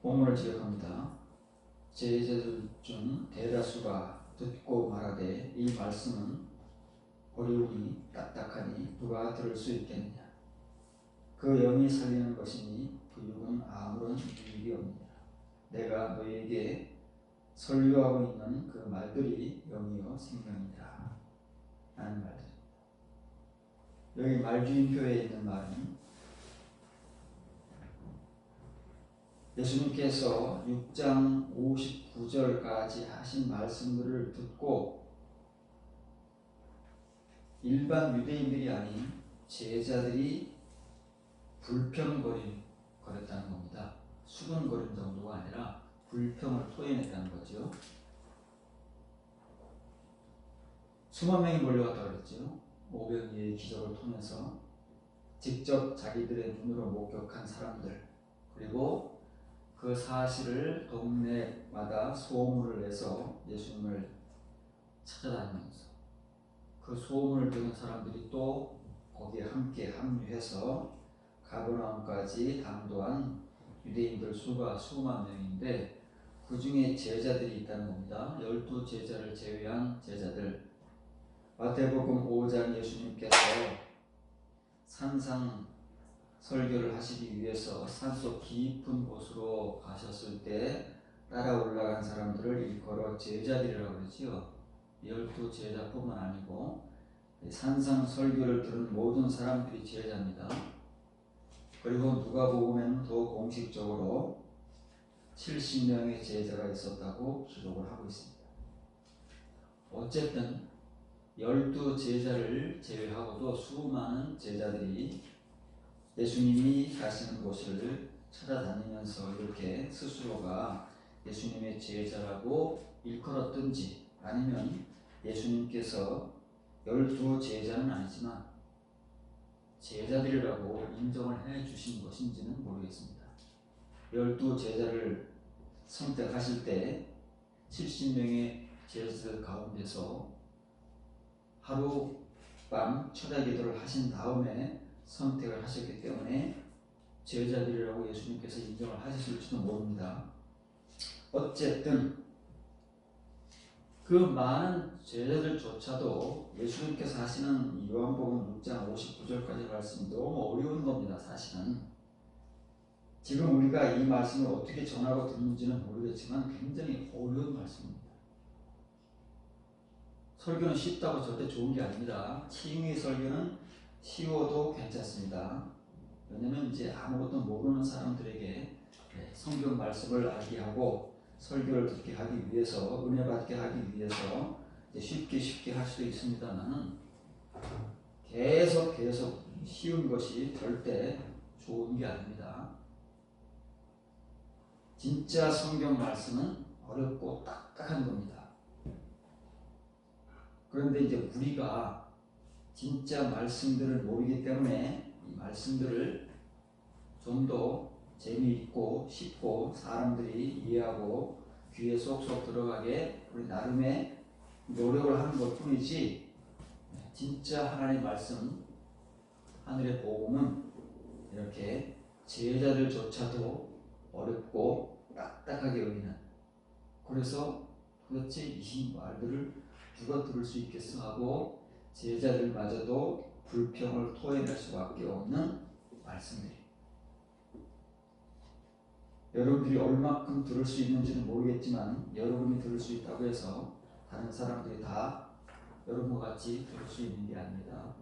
본문을 지적합니다. 제자들 중 대다수가 듣고 말하되 이 말씀은 어려우니 딱딱하니 누가 들을 수 있겠느냐. 그 영이 살리는 것이니 그 육은 아무런 유익이 없느니라. 내가 너희에게 설교하고 있는 그 말들이 영이요 생명이라 라는 말들입니다. 여기 말주임표에 있는 말은 예수님께서 6장 59절까지 하신 말씀들을 듣고 일반 유대인들이 아닌 제자들이 불평거렸다는 겁니다. 수근거린 정도가 아니라 불평을 토해냈다는 거죠. 수만 명이 몰려갔다고 그랬죠. 오병이의 기적을 통해서 직접 자기들의 눈으로 목격한 사람들, 그리고 그 사실을 동네마다 소문을 내서 예수님을 찾아다니면서 그 소문을 듣는 사람들이 또 거기에 함께 합류해서 가버나움까지 당도한 유대인들 수가 수만 명인데 그 중에 제자들이 있다는 겁니다. 12제자를 제외한 제자들. 마태복음 5장 예수님께서 산상 설교를 하시기 위해서 산속 깊은 곳으로 가셨을 때 따라 올라간 사람들을 일컬어 제자들이라고 그러지요. 12제자뿐만 아니고 산상 설교를 들은 모든 사람들이 제자입니다. 그리고 누가복음에는 더 공식적으로 70명의 제자가 있었다고 기록을 하고 있습니다. 어쨌든 12제자를 제외하고도 수많은 제자들이 예수님이 가시는 곳을 찾아다니면서 이렇게 스스로가 예수님의 제자라고 일컬었든지 아니면 예수님께서 12제자는 아니지만 제자들이라고 인정을 해 주신 것인지는 모르겠습니다. 12제자를 선택하실 때 70명의 제자들 가운데서 하룻밤 철야 기도를 하신 다음에 선택을 하셨기 때문에 제자들이라고 예수님께서 인정을 하셨을지도 모릅니다. 어쨌든 그 많은 제자들조차도 예수님께서 하시는 요한복음 6장 59절까지 말씀이 너무 어려운 겁니다. 사실은 지금 우리가 이 말씀을 어떻게 전하고 듣는지는 모르겠지만 굉장히 어려운 말씀입니다. 설교는 쉽다고 절대 좋은 게 아닙니다. 칭의 설교는 쉬워도 괜찮습니다. 왜냐면 이제 아무것도 모르는 사람들에게 성경 말씀을 알게 하고 설교를 듣게 하기 위해서, 은혜 받게 하기 위해서 쉽게 할 수도 있습니다만 계속 쉬운 것이 절대 좋은 게 아닙니다. 진짜 성경 말씀은 어렵고 딱딱한 겁니다. 그런데 이제 우리가 진짜 말씀들을 모르기 때문에 이 말씀들을 좀 더 재미있고 쉽고 사람들이 이해하고 귀에 쏙쏙 들어가게 우리 나름의 노력을 하는 것 뿐이지 진짜 하나님의 말씀, 하늘의 복음은 이렇게 제자들조차도 어렵고 딱딱하게 여기는, 그래서 도대체 이 말들을 누가 들을 수 있겠어 하고 제자들마저도 불평을 토해낼 수밖에 없는 말씀들이, 여러분들이 얼마큼 들을 수 있는지는 모르겠지만 여러분이 들을 수 있다고 해서 다른 사람들이 다 여러분과 같이 들을 수 있는 게 아닙니다.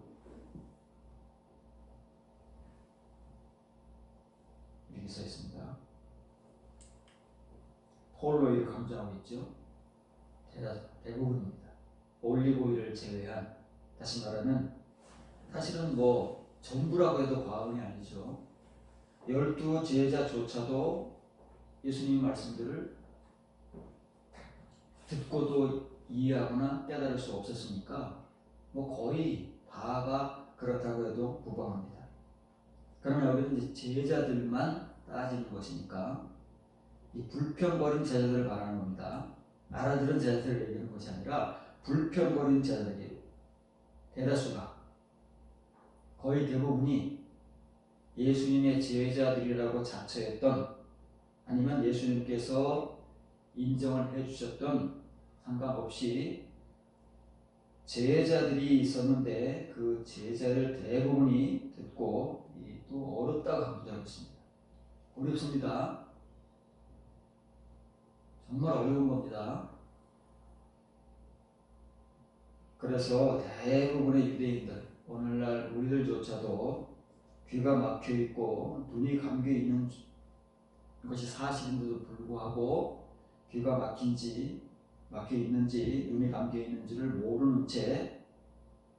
이렇게 써 있습니다. 폴로이를 강조하고 있죠. 대부분입니다. 올리브오일을 제외한, 다시 말하면 사실은 전부라고 해도 과언이 아니죠. 12제자조차도 예수님 말씀들을 듣고도 이해하거나 깨달을 수 없었으니까 거의 다가 그렇다고 해도 무방합니다. 그러나 여기는 이제 제자들만 따지는 것이니까 이 불평거린 제자들을 말하는 겁니다. 알아들은 제자들을 얘기하는 것이 아니라 불평거린 제자들이 대다수가, 거의 대부분이 예수님의 제자들이라고 자처했던 아니면 예수님께서 인정을 해주셨던 상관없이 제자들이 있었는데 그 제자들 대부분이 듣고 또 어렵다고 강조하고 있습니다. 어렵습니다. 정말 어려운 겁니다. 그래서 대부분의 유대인들, 오늘날 우리들조차도 귀가 막혀 있고 눈이 감겨 있는 것이 사실인데도 불구하고 귀가 막혀 있는지 눈이 감겨 있는지를 모르는 채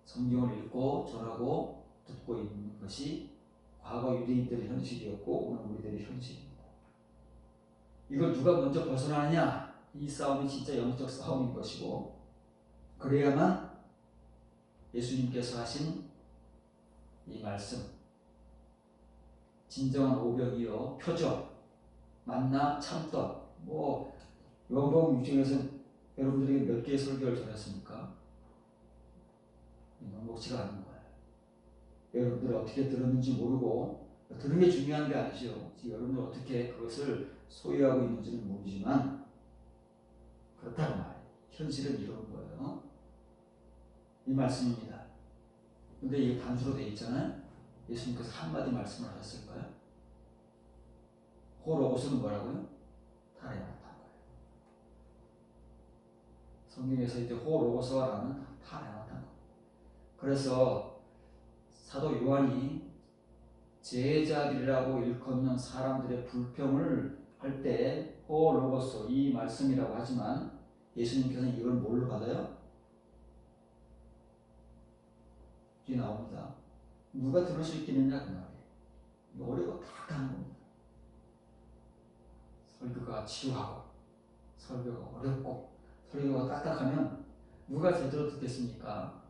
성경을 읽고 전하고 듣고 있는 것이 과거 유대인들의 현실이었고 오늘 우리들의 현실입니다. 이걸 누가 먼저 벗어나느냐? 이 싸움이 진짜 영적 싸움인 것이고 그래야만 예수님께서 하신 이 말씀 진정한 오병이요 표적 만나 참떡 요한복음 6장에서 여러분들에게 몇 개의 설교를 전했습니까? 녹취가 않는 거예요. 여러분들이 어떻게 들었는지 모르고 들은 게 중요한 게 아니죠. 여러분들 어떻게 그것을 소유하고 있는지는 모르지만 그렇다고 말해요. 현실은 이런 거예요. 이 말씀입니다. 근데 이게 단수로 되어 있잖아요. 예수님께서 한마디 말씀을 하셨을까요? 호로고스는 뭐라고요? 타레마타인 거예요. 성경에서 이제 호로고스와라는 타레마타인 거예요. 그래서 사도 요한이 제자들이라고 일컫는 사람들의 불평을 할 때 호로고스 이 말씀이라고 하지만 예수님께서는 이걸 뭘로 받아요? 뒤에 나옵니다. 누가 들을 수 있겠느냐 그 말이에요. 어려워 다 하는 겁니다. 설교가 지루하고 설교가 어렵고 설교가 딱딱하면 누가 제대로 듣겠습니까?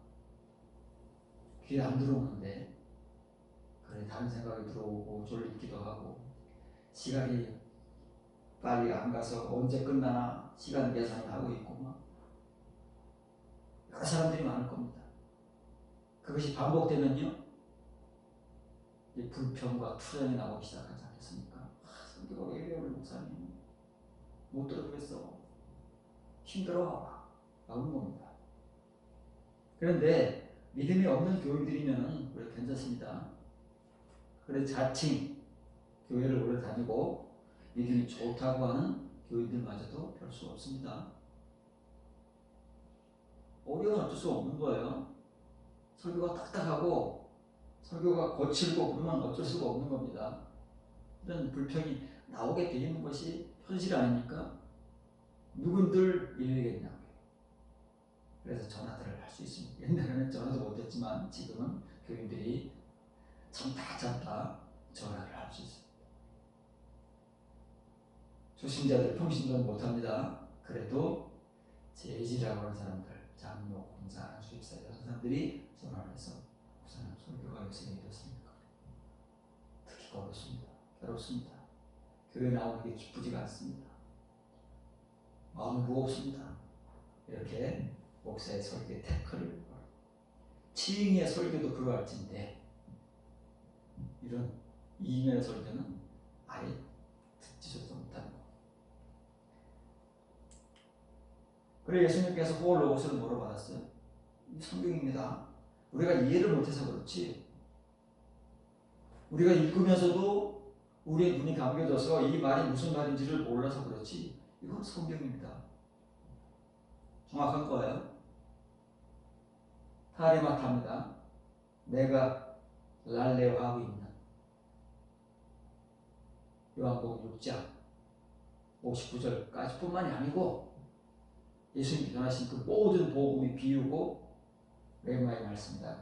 귀에 안 들어오는데 그래 다른 생각이 들어오고 졸리기도 하고 시간이 빨리 안 가서 언제 끝나나 시간 계산을 하고 있고 막 여러 사람들이 많을 겁니다. 그것이 반복되면요 이제 불평과 투정이 나오기 시작하지 않겠습니까? 설교가 왜 이래 우리 목사님 못 들어보겠어 힘들어 나오는 겁니다. 그런데 믿음이 없는 교인들이면 우리 괜찮습니다. 그래 자칭 교회를 오래 다니고 믿음이 좋다고 하는 교인들마저도 별 수 없습니다. 어려운 어쩔 수 없는 거예요. 설교가 딱딱하고 설교가 거칠고 그러면 어쩔 수가 없는 겁니다. 이런 불평이 나오게 돼 있는 것이 현실 아닙니까? 누군들 예외겠냐고요. 그래서 전화들을 할 수 있습니다. 옛날에는 전화도 못했지만 지금은 교인들이 참다 전화를 할 수 있습니다. 초신자들, 평신자는 못합니다. 그래도 제지라고 하는 사람들, 장로, 공사, 수입사 이런 사람들이 전화를 해서 목사님 설교가 요새 왜 이렇습니까? 듣기가 어렵습니다. 괴롭습니다. 교회 나오는 게 기쁘지가 않습니다. 마음이 무겁습니다. 이렇게 목사의 설교에 태클을 치잉의 설교도 그러할진데 이런 이면의 설교는 아예 듣지도 못하는 거. 그래 예수님께서 호로고스를 뭐로 받았어요? 성경입니다. 우리가 이해를 못해서 그렇지 우리가 읽으면서도 우리의 눈이 감겨져서 이 말이 무슨 말인지를 몰라서 그렇지 이건 성경입니다. 정확한 거예요. 타레마타입니다. 내가 랄레오하고 있는 요한복음 6장 59절까지 뿐만이 아니고 예수님이 전하신 그 모든 복음이 비유고 레마의 말씀이다.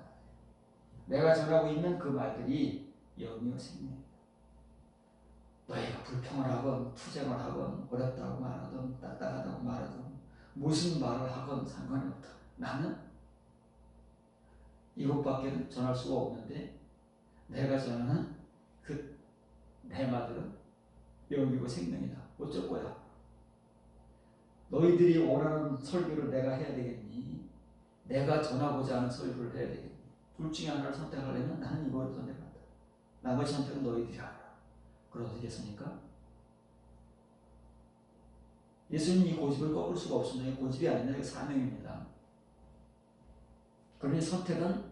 내가 전하고 있는 그 말들이 영이요 생명이다. 너희가 불평을 하건 투쟁을 하건 어렵다고 말하든 딱딱하다고 말하든 무슨 말을 하건 상관이 없다. 나는 이것밖에 전할 수가 없는데 내가 전하는 그 내 말들은 영이고 생명이다. 어쩔 거야? 너희들이 원하는 설교를 내가 해야 되겠니? 내가 전하고자 하는 설교를 해야 되겠니? 둘 중에 하나를 선택하려면 나는 이거를 선택한다. 나머지 선택은 너희들이 하라. 그럼 어떻겠습니까? 예수님 이 고집을 꺾을 수가 없습니다. 고집이 아니라 이거 사명입니다. 그러니 선택은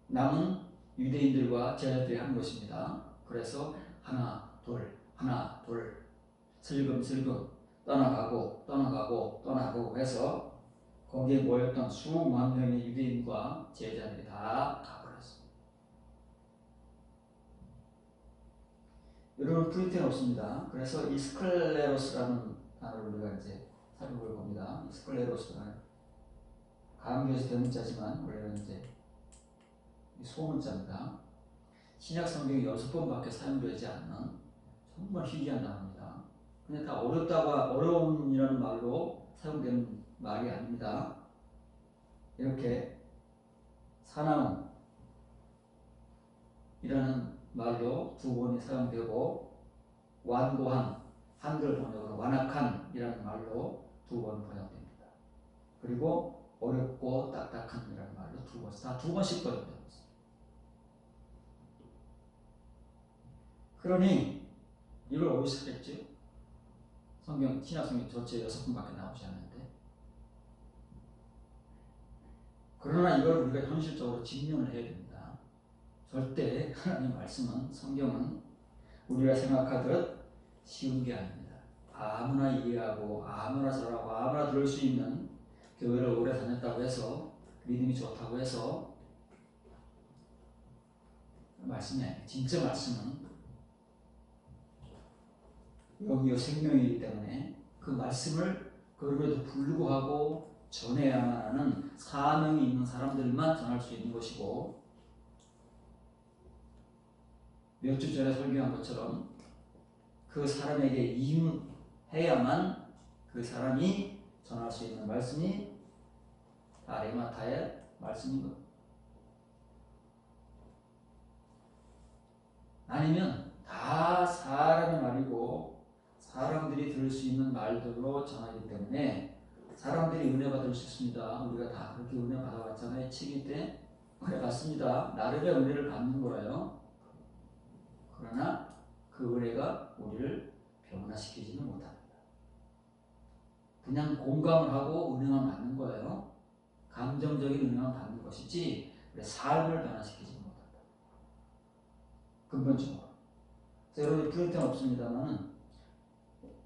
남은 유대인들과 제자들이 한 것입니다. 그래서 하나 둘 슬금슬금 떠나가고 해서 거기에 모였던 수만 명의 유대인과 제자들이 다 가버렸습니다. 여러분 프린트는 없습니다. 그래서 이 스클레로스라는 단어를 우리가 이제 살펴볼 겁니다. 이 스클레로스는 가운데에서 대문자지만 원래는 이제 소문자입니다. 신약 성경이 6번밖에 사용되지 않는 정말 희귀한 단어입니다. 근데 다 어려움이라는 말로 사용되는 말이 아닙니다. 이렇게 사나움이라는 말로 2번이 사용되고 완고한, 한글 번역으로 완악한이라는 말로 2번 번역됩니다. 그리고 어렵고 딱딱한이라는 말로 다 2번씩 번역됩니다. 그러니 이걸 어디서 찾겠죠? 신약 성경 전체 6번밖에 나오지 않는데. 그러나 이걸 우리가 현실적으로 직면을 해야 됩니다. 절대 하나님 말씀은, 성경은 우리가 생각하듯 쉬운 게 아닙니다. 아무나 이해하고 아무나 잘하고 아무나 들을 수 있는, 교회를 오래 다녔다고 해서 믿음이 좋다고 해서 말씀이 아니에요. 진짜 말씀은 영이요 생명이기 때문에 그 말씀을 그럼에도 불구하고 전해야만 하는 사명이 있는 사람들만 전할 수 있는 것이고, 몇 주 전에 설교한 것처럼 그 사람에게 임해야만 그 사람이 전할 수 있는 말씀이 아레마타의 말씀인 것. 아니면 다 사람의 말이고 사람들이 들을 수 있는 말들로 전하기 때문에 사람들이 은혜 받을 수 있습니다. 우리가 다 그렇게 은혜 받아왔잖아요. 치기 때 은혜 받습니다. 나름의 은혜를 받는 거예요. 그러나 그 은혜가 우리를 변화시키지는 못합니다. 그냥 공감을 하고 은혜만 받는 거예요. 감정적인 은혜만 받는 것이지 삶을 변화시키지는 못한다. 근본적으로. 여러분 프린트는 없습니다만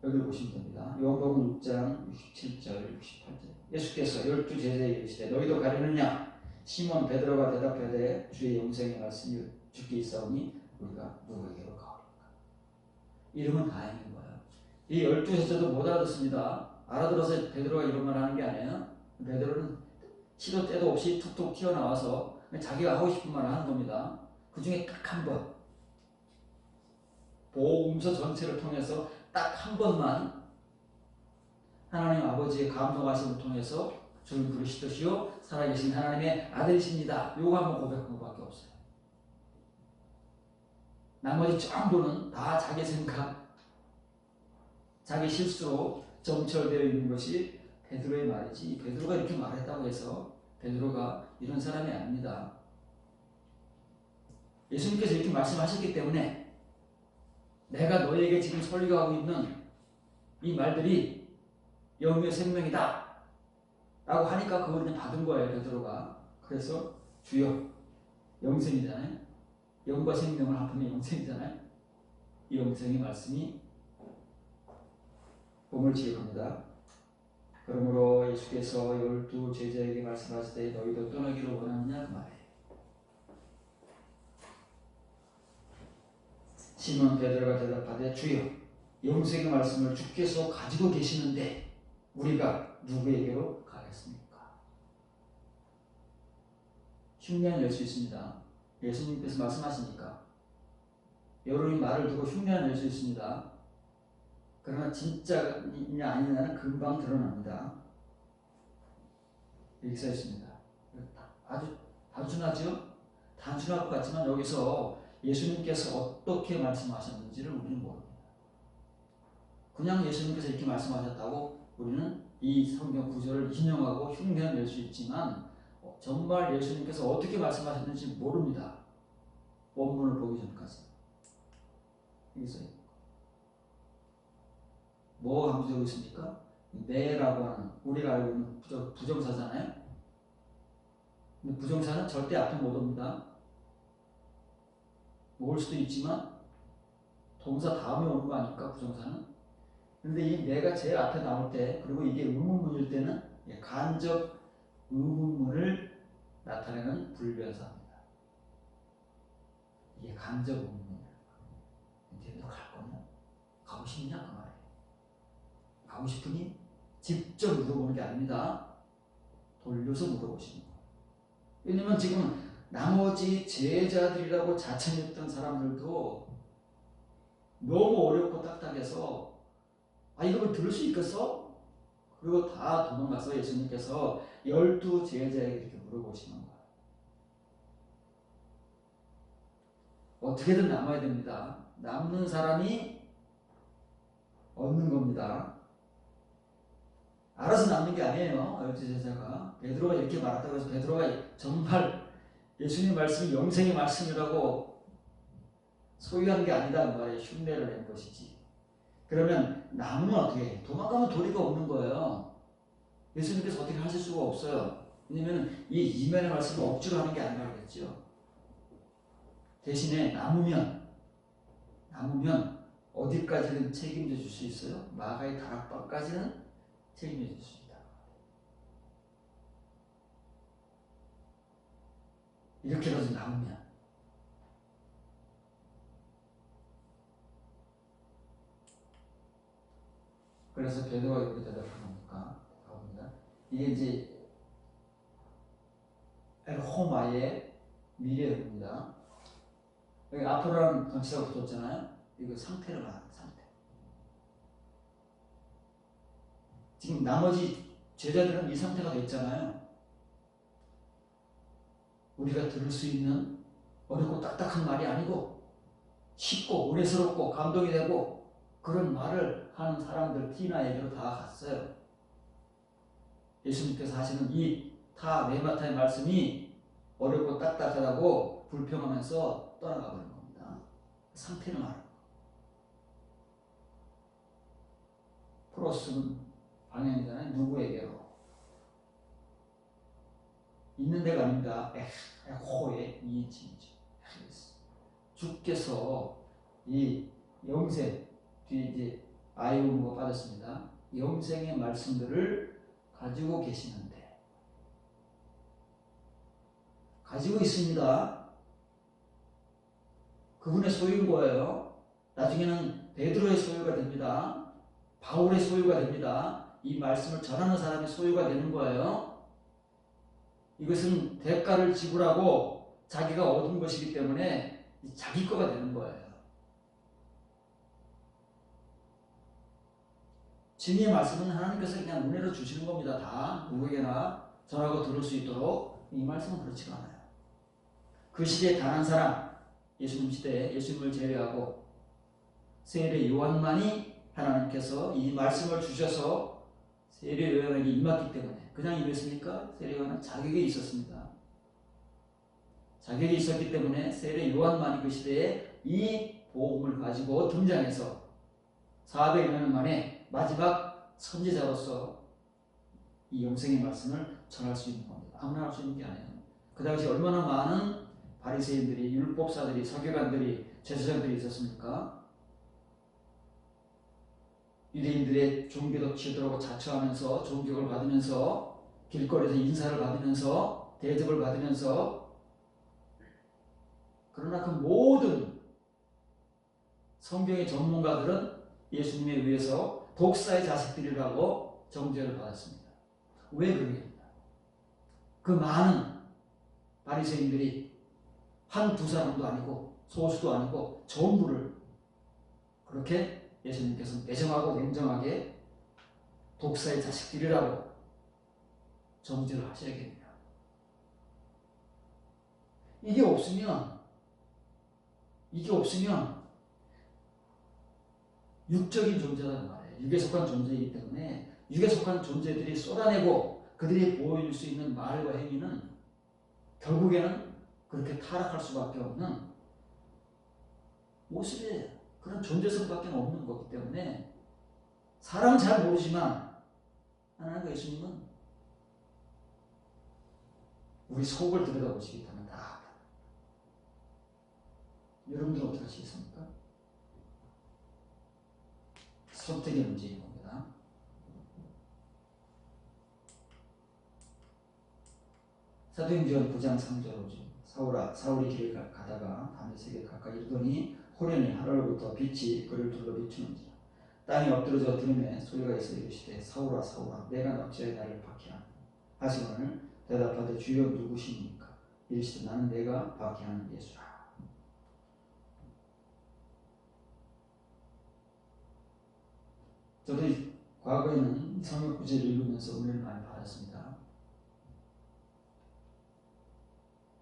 여기를 보시면 됩니다. 요한복음 6장 67절 68절. 예수께서 12 제자에게 이르시되 너희도 가려느냐? 시몬 베드로가 대답하되 주의 영생의 말씀이 주께 있사오니 우리가 누구에게로 가오리까? 이러면 다행인 거예요. 이 12 제자도 못 알아듣습니다. 알아들어서 베드로가 이런 말 하는 게 아니에요. 베드로는 시도 때도 없이 툭툭 튀어나와서 자기가 하고 싶은 말을 하는 겁니다. 그 중에 딱 한 번, 복음서 전체를 통해서 딱 한 번만 하나님 아버지의 감동하심을 통해서 주는 그리스도시요 살아계신 하나님의 아들이십니다. 요거 한번 고백한 것밖에 없어요. 나머지 전부는 다 자기 생각, 자기 실수로 점철되어 있는 것이 베드로의 말이지, 베드로가 이렇게 말했다고 해서 베드로가 이런 사람이 아닙니다. 예수님께서 이렇게 말씀하셨기 때문에 내가 너에게 지금 설교하고 있는 이 말들이 영의 생명이다 라고 하니까 그걸 그냥 받은 거예요. 베드로가. 그래서 주여, 영생이잖아요. 영과 생명을 합하면 영생이잖아요. 이 영생의 말씀이 봄을 지어갑니다. 그러므로 예수께서 12 제자에게 말씀하시되 너희도 떠나기를 원하느냐 그 말이에요. 시몬 베드로가 대답하되 주여, 영생의 말씀을 주께서 가지고 계시는데 우리가 누구에게로 가겠습니까? 흉내를 낼 수 있습니다. 예수님께서 말씀하시니까 여러분이 말을 두고 흉내를 낼 수 있습니다. 그러나 진짜냐 아니냐는 금방 드러납니다. 이렇게 써 있습니다. 아주 단순하죠? 단순할 것 같지만 여기서 예수님께서 어떻게 말씀하셨는지를 우리는 모릅니다. 그냥 예수님께서 이렇게 말씀하셨다고 우리는 이 성경 구절을 인용하고 흉내를 낼 수 있지만 정말 예수님께서 어떻게 말씀하셨는지 모릅니다. 원문을 보기 전까지. 여기서 뭐 강조되고 있습니까? 내라고 하는 우리가 알고 있는 부정사잖아요. 근데 부정사는 절대 앞에 못 옵니다. 올 수도 있지만 동사 다음에 오는 거 아닐까 부정사는. 근데 이 내가 제일 앞에 나올 때 그리고 이게 의문문일 때는 간접 의문문을 나타내는 불변사입니다. 이게 간접 의문문이에요. 너희도 갈 거냐? 가고 싶냐? 그 말이에요. 가고 싶으니 직접 물어보는 게 아닙니다. 돌려서 물어보시는 거예요. 왜냐면 지금 나머지 제자들이라고 자청했던 사람들도 너무 어렵고 딱딱해서 이걸 들을 수 있겠어? 그리고 다 도망가서 예수님께서 12 제자에게 이렇게 물어보시는 거예요. 어떻게든 남아야 됩니다. 남는 사람이 얻는 겁니다. 알아서 남는 게 아니에요. 12 제자가. 베드로가 이렇게 말했다고 해서 베드로가 정말 예수님 말씀이 영생의 말씀이라고 소유한 게 아니다. 그 말에 흉내를 낸 것이지. 그러면 남으면 어떻게 해? 도망가면 도리가 없는 거예요. 예수님께서 어떻게 하실 수가 없어요. 왜냐면 이 이면의 말씀을 억지로 하는 게 아니라 그랬죠. 대신에 남으면 어디까지는 책임져 줄 수 있어요? 마가의 다락방까지는 책임져 줄 수 있다. 이렇게라도 남으면. 그래서 베드로가 이렇게 대답한 겁니까? 이게 이제 엘호마의 미래입니다. 여기 앞으로는 전치사가 붙었잖아요. 이거 상태를 말하는 상태. 지금 나머지 제자들은 이 상태가 됐잖아요. 우리가 들을 수 있는 어렵고 딱딱한 말이 아니고 쉽고 은혜스럽고 감동이 되고 그런 말을 하는 사람들 티나에게로 다 갔어요. 예수님께서 하시는 이 타 메마타의 말씀이 어렵고 딱딱하다고 불평하면서 떠나가 버린 겁니다. 상태를 말하는 거예요. 프로스는 방향이잖아요. 누구에게로? 있는 데가 아닙니다. 호의 이인칭이죠. 주께서 이 영생, 뒤에 이제 아이오무가 빠졌습니다. 영생의 말씀들을 가지고 계시는데 가지고 있습니다. 그분의 소유인 거예요. 나중에는 베드로의 소유가 됩니다. 바울의 소유가 됩니다. 이 말씀을 전하는 사람의 소유가 되는 거예요. 이것은 대가를 지불하고 자기가 얻은 것이기 때문에 자기 거가 되는 거예요. 진리의 말씀은 하나님께서 그냥 은혜로 주시는 겁니다. 다 누구에게나 전하고 들을 수 있도록. 이 말씀은 그렇지가 않아요. 그 시대에 단 한 사람, 예수님 시대에 예수님을 제외하고 세례 요한만이 하나님께서 이 말씀을 주셔서 세례 요한에게 임했기 때문에. 그냥 임했습니까? 세례 요한은 자격이 있었습니다. 자격이 있었기 때문에 세례 요한만이 그 시대에 이 복음을 가지고 등장해서 400여 년 만에 마지막 선지자로서 이 영생의 말씀을 전할 수 있는 겁니다. 아무나 할 수 있는 게 아니에요. 그 당시 얼마나 많은 바리새인들이, 율법사들이, 서기관들이, 제사장들이 있었습니까? 유대인들의 종교적 지도라고 자처하면서 존경을 받으면서 길거리에서 인사를 받으면서 대접을 받으면서, 그러나 그 모든 성경의 전문가들은 예수님에 의해서 독사의 자식들이라고 정죄를 받았습니다. 왜 그러겠냐? 그 많은 바리새인들이 한두 사람도 아니고 소수도 아니고 전부를 그렇게 예수님께서 매정하고 냉정하게 독사의 자식들이라고 정죄를 하셔야겠냐. 이게 없으면 육적인 존재라는 말이에요. 육에 속한 존재이기 때문에 육에 속한 존재들이 쏟아내고 그들이 보여줄 수 있는 말과 행위는 결국에는 그렇게 타락할 수밖에 없는 모습이에요. 그런 존재성밖에 없는 거기 때문에 사람은 잘 모르지만 하나님과 예수님은 우리 속을 들여다보시기 때문에 다. 여러분들은 어떻게 하시겠습니까? 선택의 문제인 겁니다. 사도행전 9장 3절로 사울이 길을 가다가 다메섹에 가까이 이르더니 호련히 하늘로부터 빛이 그를 둘러 비추는지라. 땅에 엎드러져 들음에 소리가 있어 이르시되 사울아 사울아 내가 어찌하여 나를 박해하느냐 하시거늘 대답하되 주여 누구십니까? 이르시되 나는 내가 박해하는 예수라. 저도 과거에는 성경 구절을 읽으면서 은혜를 많이 받았습니다.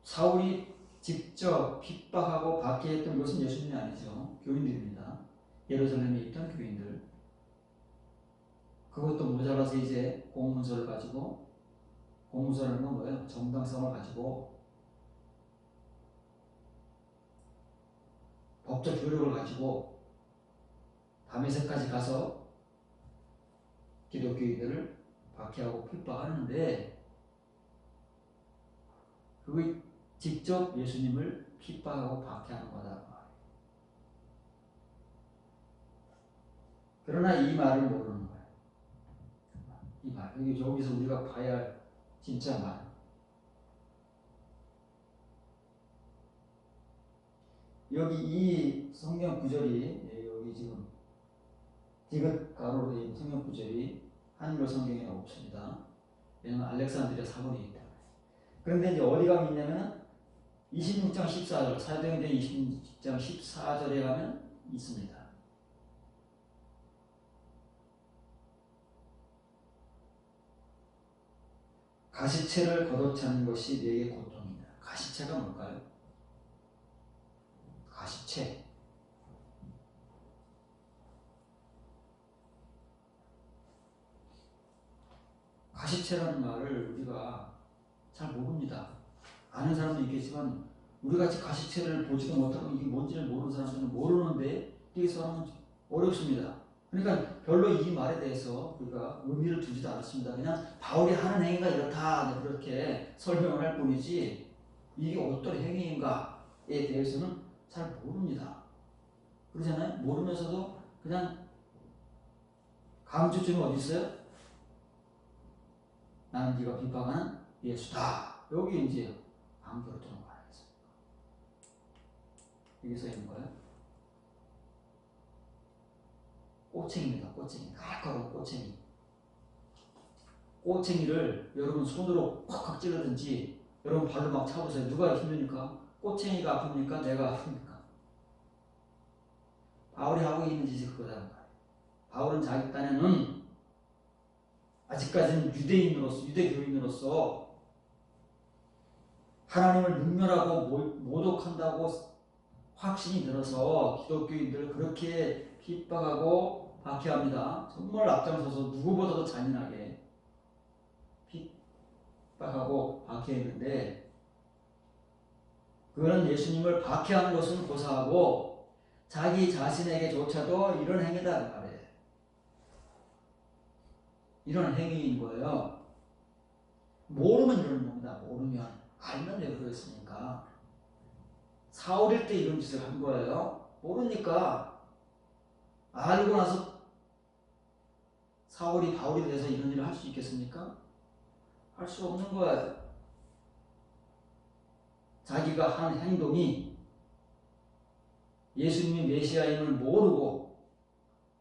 사울이 직접 핍박하고 박해했던 것은 예수님이 아니죠. 교인들입니다. 예루살렘에 있던 교인들. 그것도 모자라서 이제 공문서를 가지고, 공문서라는 건 뭐예요? 정당성을 가지고 법적 효력을 가지고 다메섹까지 가서 기독교인들을 박해하고 핍박하는데, 그게 직접 예수님을 핍박하고 박해하는 거다. 그러나 이 말을 모르는 거예요. 이 말. 여기서 우리가 봐야 할 진짜 말. 여기 이 성경 구절이, 여기 지금 디귿 가로로 된 성경 구절이 한글 성경에 없습니다. 왜냐하면 알렉산드리아 사본이기 때문에. 그런데 이제 어디 가면 있냐면 26장 14절, 사도행전 26장 14절에 가면 있습니다. 가시체를 걷어차는 것이 내게 고통이다. 가시체가 뭘까요? 가시체. 가시체라는 말을 우리가 잘 모릅니다. 아는 사람도 있겠지만 우리같이 가시체를 보지도 못하고 이게 뭔지를 모르는 사람들은 모르는데 여기서 하면 어렵습니다. 그러니까 별로 이 말에 대해서 우리가 의미를 두지도 않습니다. 그냥 바울이 하는 행위가 이렇다 그렇게 설명을 할 뿐이지 이게 어떤 행위인가에 대해서는 잘 모릅니다. 그러잖아요? 모르면서도 그냥 감주점이 어디 있어요? 나는 네가 비방하는 예수다. 여기 이제 안겨로 두는 거 아니겠습니까? 여기 써 있는 거예요. 꼬챙이입니다. 꼬챙이. 날카로운 꼬챙이. 꼬챙이를 여러분 손으로 콱콱 찌르든지 여러분 발로 막 차보세요. 누가 힘드니까? 꼬챙이가 아픕니까? 내가 아픕니까? 바울이 하고 있는 짓이 그거다. 바울은 자기 딴에는 아직까지는 유대교인으로서 하나님을 능멸하고 모독한다고 확신이 들어서 기독교인들을 그렇게 핍박하고 박해합니다. 정말 앞장서서 누구보다도 잔인하게 핍박하고 박해했는데, 그는 예수님을 박해하는 것은 고사하고 자기 자신에게조차도 이런 행위다 말이에요. 이런 행위인 거예요. 모르면 이러는 겁니다. 모르면. 알면 왜 그러겠습니까? 사울일 때 이런 짓을 한 거예요. 모르니까. 알고 나서 사울이 바울이 돼서 이런 일을 할 수 있겠습니까? 할 수 없는 거예요. 자기가 한 행동이 예수님이 메시아임을 모르고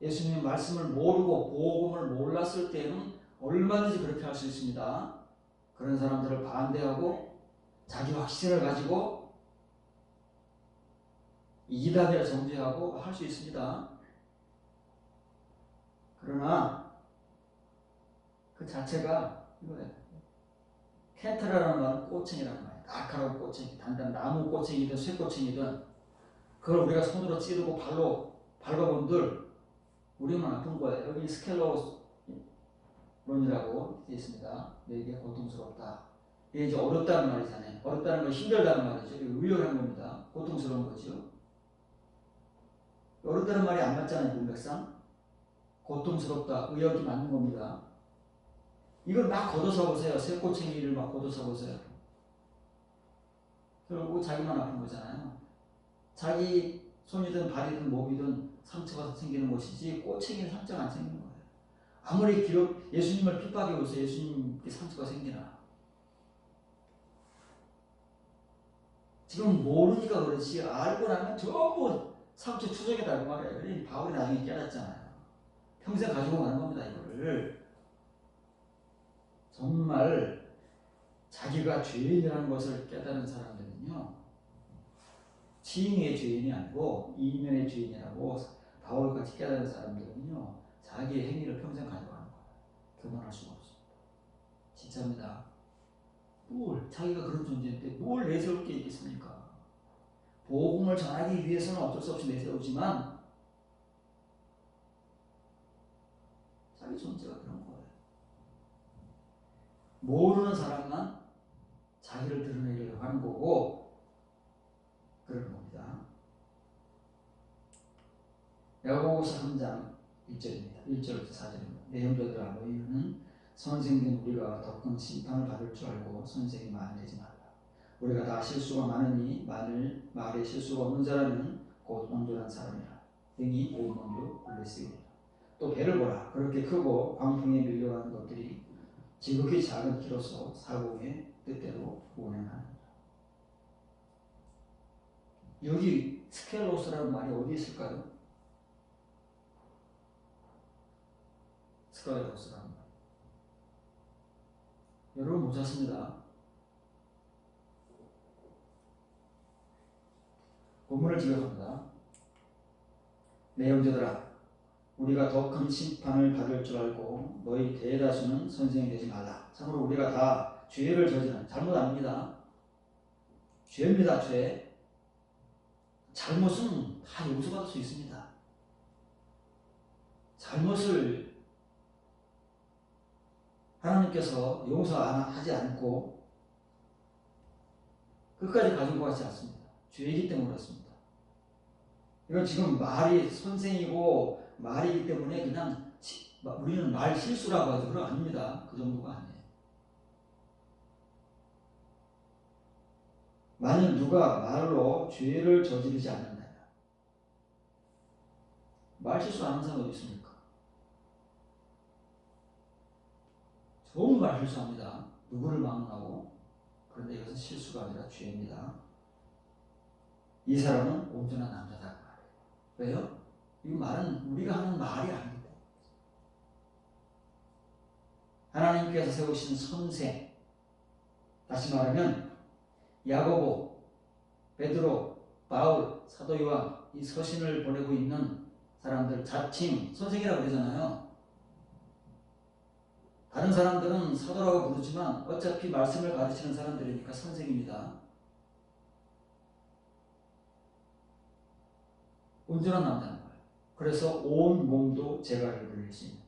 예수님의 말씀을 모르고 복음을 몰랐을 때는 얼마든지 그렇게 할 수 있습니다. 그런 사람들을 반대하고 자기 확신을 가지고 이단이라 정죄하고 할 수 있습니다. 그러나 그 자체가 이거예요. 켄트라는 말은 꼬챙이라는 말이에요. 날카로운 꼬챙이, 단단 나무 꼬챙이든 쇠꼬챙이든 그걸 우리가 손으로 찌르고 발로 밟아본들 우리만 아픈 거예요. 여기 스켈로론이라고 되어 있습니다. 내게 고통스럽다. 이게 이제 어렵다는 말이잖아요. 어렵다는 건 힘들다는 말이죠. 의연한 겁니다. 고통스러운 거죠. 어렵다는 말이 안 맞잖아요. 문맥상. 고통스럽다. 의역이 맞는 겁니다. 이걸 막 걷어서 보세요. 쇠꼬챙이를 막 걷어서 보세요. 결국 자기만 아픈 거잖아요. 자기 손이든 발이든 몸이든 상처가 생기는 것이지 꼬챙이는 상처가 안 생기는 거예요. 아무리 예수님을 핍박해 보세요. 예수님께 상처가 생기나. 지금 모르니까 그렇지 알고 나면 전부 상처 추적에 달고 말이에요. 바울이 나중에 깨닫잖아요. 평생 가지고 가는 겁니다. 이거를 정말 자기가 죄인이라는 것을 깨달은 사람들은요, 지응의 죄인이 아니고 이면의 죄인이라고 바울같이 깨달은 사람들은요, 자기의 행위를 평생 가져가는 거예요. 교만할 수가 없습니다. 진짜입니다. 자기가 그런 존재인데 뭘 내세울 게 있겠습니까? 복음을 전하기 위해서는 어쩔 수 없이 내세우지만 자기 존재가 그런 거예요. 모르는 사람만 자기를 드러내려고 하는 거고 그러는 겁니다. 야고보서 3장 1절입니다. 1절부터 4절입니다. 내 형제들아 너희는 선생된 우리가 더 큰 심판을 받을 줄 알고 선생이 말내지 말라. 우리가 다 실수가 많으니 만일 말에 실수가 없는 사람은 곧 온전한 사람이라. 등이 오만으로 불렸으리라. 또 배를 보라. 그렇게 크고 광풍에 밀려가는 것들이 지극히 작은 키로서 사공의 뜻대로 운행하느니라. 여기 스켈로스라는 말이 어디 있을까요? 스켈로스라는 말. 여러분 못 찾습니다. 본문을 지적합니다. 내 형제들아 우리가 더 큰 심판을 받을 줄 알고 너희 대다수는 선생이 되지 말라. 참으로 우리가 다 죄를 저지른 잘못 아닙니다. 죄입니다. 죄. 잘못은 다 용서받을 수 있습니다. 잘못을 하나님께서 용서하지 않고 끝까지 가지고 가지 않습니다. 죄이기 때문에 그렇습니다. 이건 지금 말이 선생이고 말이기 때문에 그냥 우리는 말 실수라고 하죠. 그건 아닙니다. 그 정도가 아니에요. 만일 누가 말로 죄를 저지르지 않는다. 말 실수 안 하는 사람 어디 있습니까? 전부 말 실수합니다. 누구를 막론하고. 그런데 이것은 실수가 아니라 죄입니다. 이 사람은 온전한 남자다. 왜요? 이 말은 우리가 하는 말이 아니기 때문에. 하나님께서 세우신 선생, 다시 말하면 야고보, 베드로, 바울, 사도 요한, 이 서신을 보내고 있는 사람들 자칭 선생이라고 그러잖아요. 다른 사람들은 사도라고 부르지만 어차피 말씀을 가르치는 사람들이니까 선생입니다. 온전한 남자는 거예요. 그래서 온 몸도 제가를 불릴 수 있는,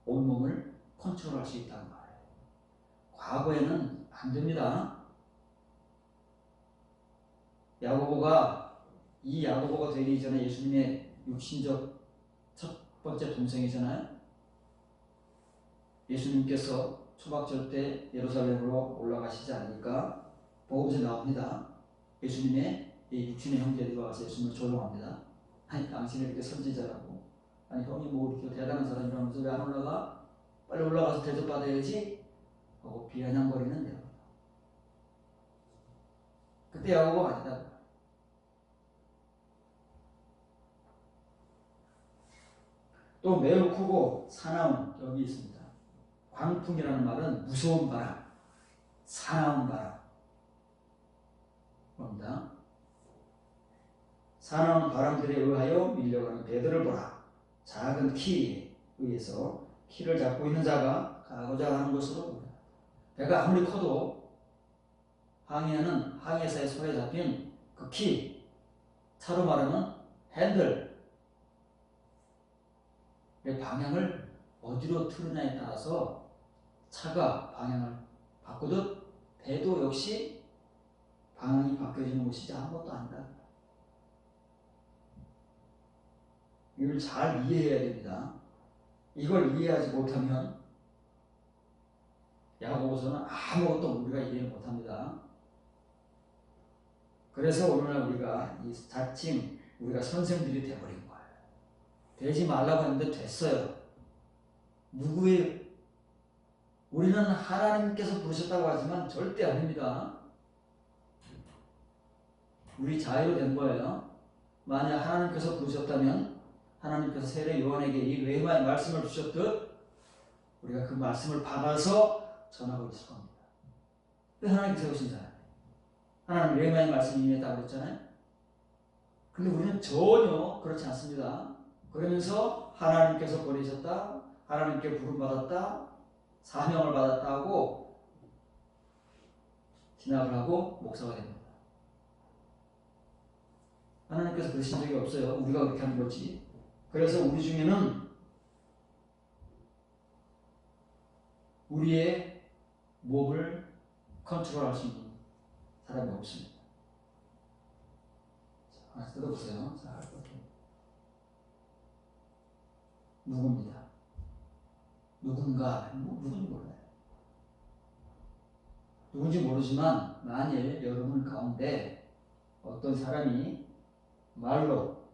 온 몸을 컨트롤할 수 있다는 말이에요. 과거에는 안 됩니다. 이 야고보가 되기 이전에 예수님의 육신적 첫 번째 동생이잖아요. 예수님께서 초막절 때 예루살렘으로 올라가시지 않으니까 복음서에 나옵니다. 예수님의 이 육신의 형제들이 와서 예수님을 조롱합니다. 아니 당신이 이렇게 선지자라고, 아니 형이 뭐 이렇게 대단한 사람이라면서 왜 안 올라가? 빨리 올라가서 대접받아야지 하고 비아냥거리는데요. 그때 야고보가 아니다. 또 매우 크고 사나운, 여기 있습니다. 광풍이라는 말은 무서운 바람, 사나운 바람 봅니다. 사나운 바람들에 의하여 밀려가는 배들을 보라. 작은 키에 의해서 키를 잡고 있는 자가 가고자 하는 것으로 보라. 배가 아무리 커도 항해사의 손에 잡힌 그 키, 차로 말하면 핸들, 방향을 어디로 틀느냐에 따라서 차가 방향을 바꾸듯 배도 역시 방향이 바뀌어지는 것이지 아무것도 아니다. 이걸 잘 이해해야 됩니다. 이걸 이해하지 못하면 야고보서는 아무것도 우리가 이해를 못합니다. 그래서 오늘날 우리가 이 자칭 우리가 선생들이 돼버린 거예요. 되지 말라고 했는데 됐어요. 누구의 우리는 하나님께서 부르셨다고 하지만 절대 아닙니다. 우리 자유로 된 거예요. 만약 하나님께서 부르셨다면 하나님께서 세례 요한에게 이 레마의 말씀을 주셨듯 우리가 그 말씀을 받아서 전하고 있을 겁니다. 하나님께서 세우신 사람. 하나님 레마의 말씀이 임했다고 그랬잖아요. 근데 우리는 전혀 그렇지 않습니다. 그러면서 하나님께서 보내셨다, 하나님께 부름받았다, 사명을 받았다 하고 진압을 하고 목사가 됩니다. 하나님께서 그러신 적이 없어요. 우리가 그렇게 하는 거지. 그래서 우리 중에는 우리의 몸을 컨트롤할 수 있는 사람이 없습니다. 자, 하나 뜯어보세요. 자, 이렇게. 누굽니다. 누군가, 누군지 몰라요. 누군지 모르지만 만일 여러분 가운데 어떤 사람이 말로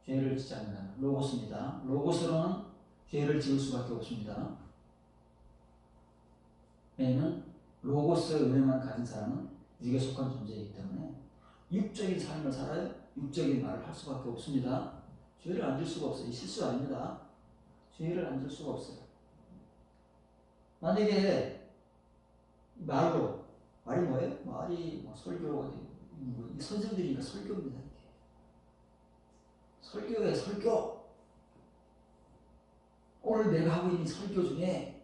죄를 짓지 않는다면 로고스입니다. 로고스로는 죄를 지을 수밖에 없습니다. 왜냐하면 로고스의 은혜만 가진 사람은 육에 속한 존재이기 때문에 육적인 삶을 살아야 육적인 말을 할 수밖에 없습니다. 죄를 안 질 수가 없어요. 실수 아닙니다. 죄를 안 질 수가 없어요. 만약에 말로 말이 뭐예요? 말이 뭐 설교가 되고 이 선생들이니까 설교입니다. 설교에 설교. 오늘 내가 하고 있는 설교 중에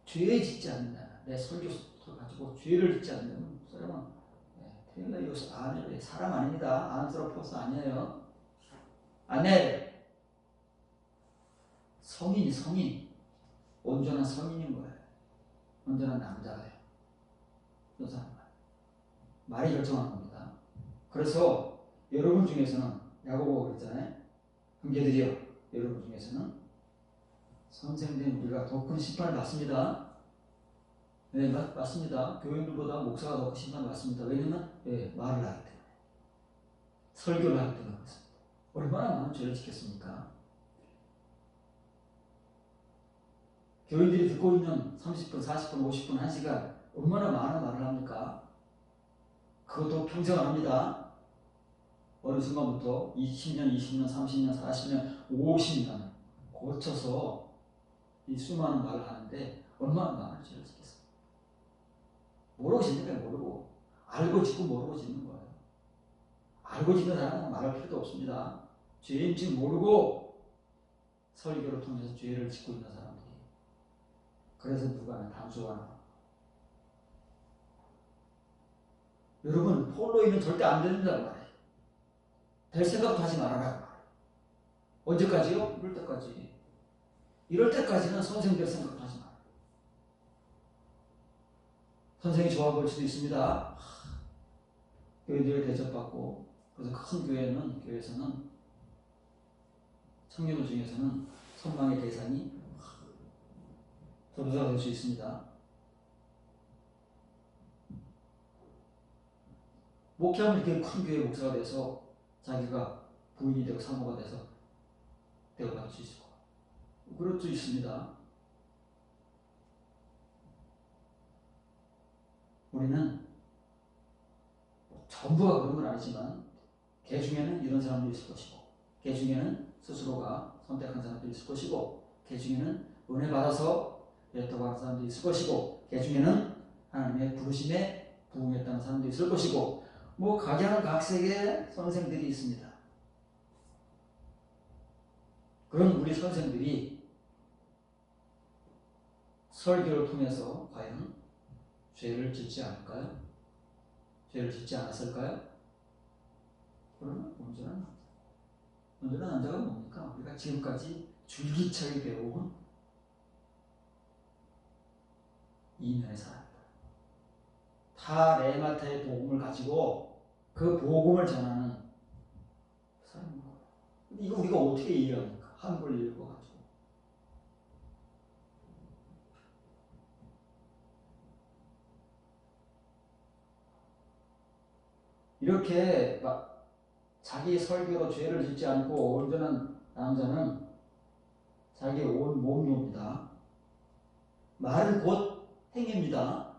죄 짓지 않는다. 내 설교 가지고 죄를 짓지 않는다면 사람은 태어나 여기서 아니에요. 사람 아닙니다. 안스러퍼스 아니에요. 아네. 성인. 온전한 성인인 거예요. 온전한 남자예요. 여자는 말이 결정하는 겁니다. 그래서 여러분 중에서는 야고보가 그랬잖아요. 형제들이여, 여러분 중에서는 선생된 우리가 더 큰 심판을 받습니다. 네, 맞습니다. 교인들보다 목사가 더 큰 심판을 받습니다. 왜냐면 말을 하기 때문에, 설교를 하기 때문에 그렇습니다. 얼마나 많은 죄를 짓겠습니까? 교인들이 듣고 있는 30분, 40분, 50분, 1시간 얼마나 많은 말을 합니까? 그것도 평생 합니다. 어느 순간부터 20년, 20년, 30년, 40년, 50년 거쳐서 이 수많은 말을 하는데 얼마나 많은 죄를 짓겠습니까? 모르고 짓는 게 모르고, 알고 짓고 모르고 짓는 거예요. 알고 짓는 사람은 말할 필요도 없습니다. 죄인지 모르고 설교를 통해서 죄를 짓고 있는 사람들이. 그래서 누가 하나 단수가 하나. 여러분, 폴로이는 절대 안 된다고 말해요. 될 생각도 하지 말아라 말해요. 언제까지요? 이럴 때까지. 이럴 때까지는 선생 될 생각도 하지 말아요. 선생이 좋아 보일 수도 있습니다. 교회들을 대접받고, 그래서 큰 교회에서는 청년들 중에서는 선망의 대상이 전도사가 될 수 있습니다. 목회하면 이렇게 큰 교회 목사가 돼서 자기가 부인이 되고 사모가 돼서 대우받을 수 있을 거예요. 그럴 수 있습니다. 우리는 전부가 그런 건 아니지만 개 중에는 이런 사람도 있을 것이고, 개 중에는 스스로가 선택한 사람도 있을 것이고, 개 중에는 은혜 받아서 됐다고 하는 사람도 있을 것이고, 개 중에는 하나님의 부르심에 부응했다는 사람도 있을 것이고, 뭐 각양각색의 선생들이 있습니다. 그런 우리 선생들이 설교를 통해서 과연 죄를 짓지 않을까요? 죄를 짓지 않았을까요? 그러면 온전한 남자가 뭡니까? 우리가 지금까지 줄기차게 배워온 이면의 사람이다. 타 레마타의 복음을 가지고 그 복음을 전하는 사람입니다. 근데 이거 우리가 어떻게 이해합니까? 한글 읽어가지고. 이렇게 막 자기 설교로 죄를 짓지 않고 온전한 남자는 자기의 온 몸입니다. 말은 곧 행위입니다.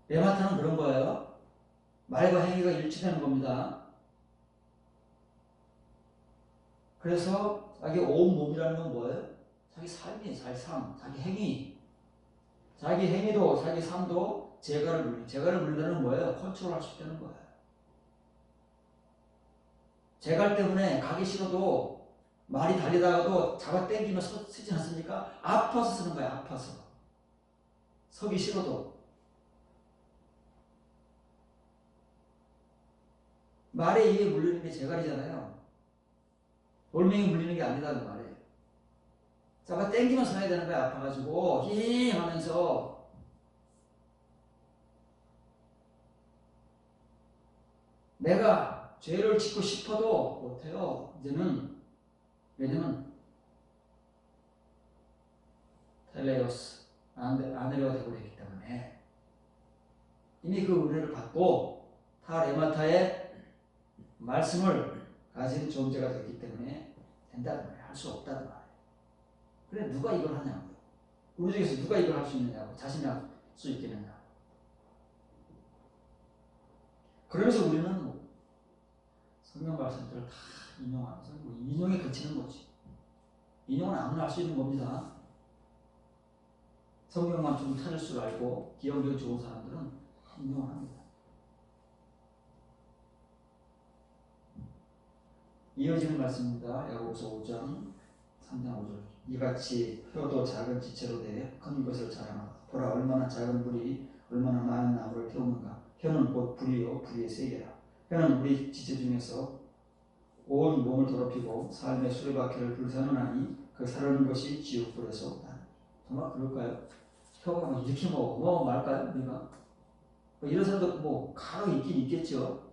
레마타는 그런 거예요. 말과 행위가 일치되는 겁니다. 그래서 자기 온 몸이라는 건 뭐예요? 자기 삶이, 자기 삶, 자기 행위. 자기 행위도 자기 삶도 재가를 물리. 재가를 물리는 뭐예요? 컨트롤할 수 있다는 거예요. 재갈 때문에 가기 싫어도 말이 달리다가도 잡아 당기면 서지 않습니까? 아파서 쓰는 거예요. 아파서. 서기 싫어도. 말에 의해 물리는 게 재갈이잖아요. 돌멩이 물리는 게 아니라는 말이에요. 잡아 당기면 서야 되는 거예요. 아파가지고 힝 하면서. 내가 죄를 짓고 싶어도 못해요. 이제는. 왜냐면 텔레오스 아내가 되고 있기 때문에 이미 그 은혜를 받고 타레마타의 말씀을 가진 존재가 됐기 때문에 된다는 말이에요. 할 수 없다는 말이에요. 그래 누가 이걸 하냐고. 우리 중에서 누가 이걸 할 수 있느냐고. 자신이 할 수 있겠느냐. 그러면서 우리는 성경 말씀들을 다 인용하면서 인용에 그치는 거지. 인용은 아무나 할 수 있는 겁니다. 성경만 좀 찾을 줄 알고 기억력이 좋은 사람들은 인용을 합니다. 이어지는 말씀입니다. 야고보서 5장 3장 5절. 이같이 혀도 작은 지체로 되어 큰 것을 자랑하라. 보라 얼마나 작은 불이 얼마나 많은 나무를 태우는가. 혀는 곧 불이요 불의 세계라. 혀는 우리 지체 중에서 온 몸을 더럽히고 삶의 수레바퀴를 불사르나니 그 사르는 것이 지옥불에서 나는. 정말 그럴까요? 혀가 뭐 이렇게 뭐 말까요? 우리가 이런 사람도 뭐 간혹 있긴 있겠죠.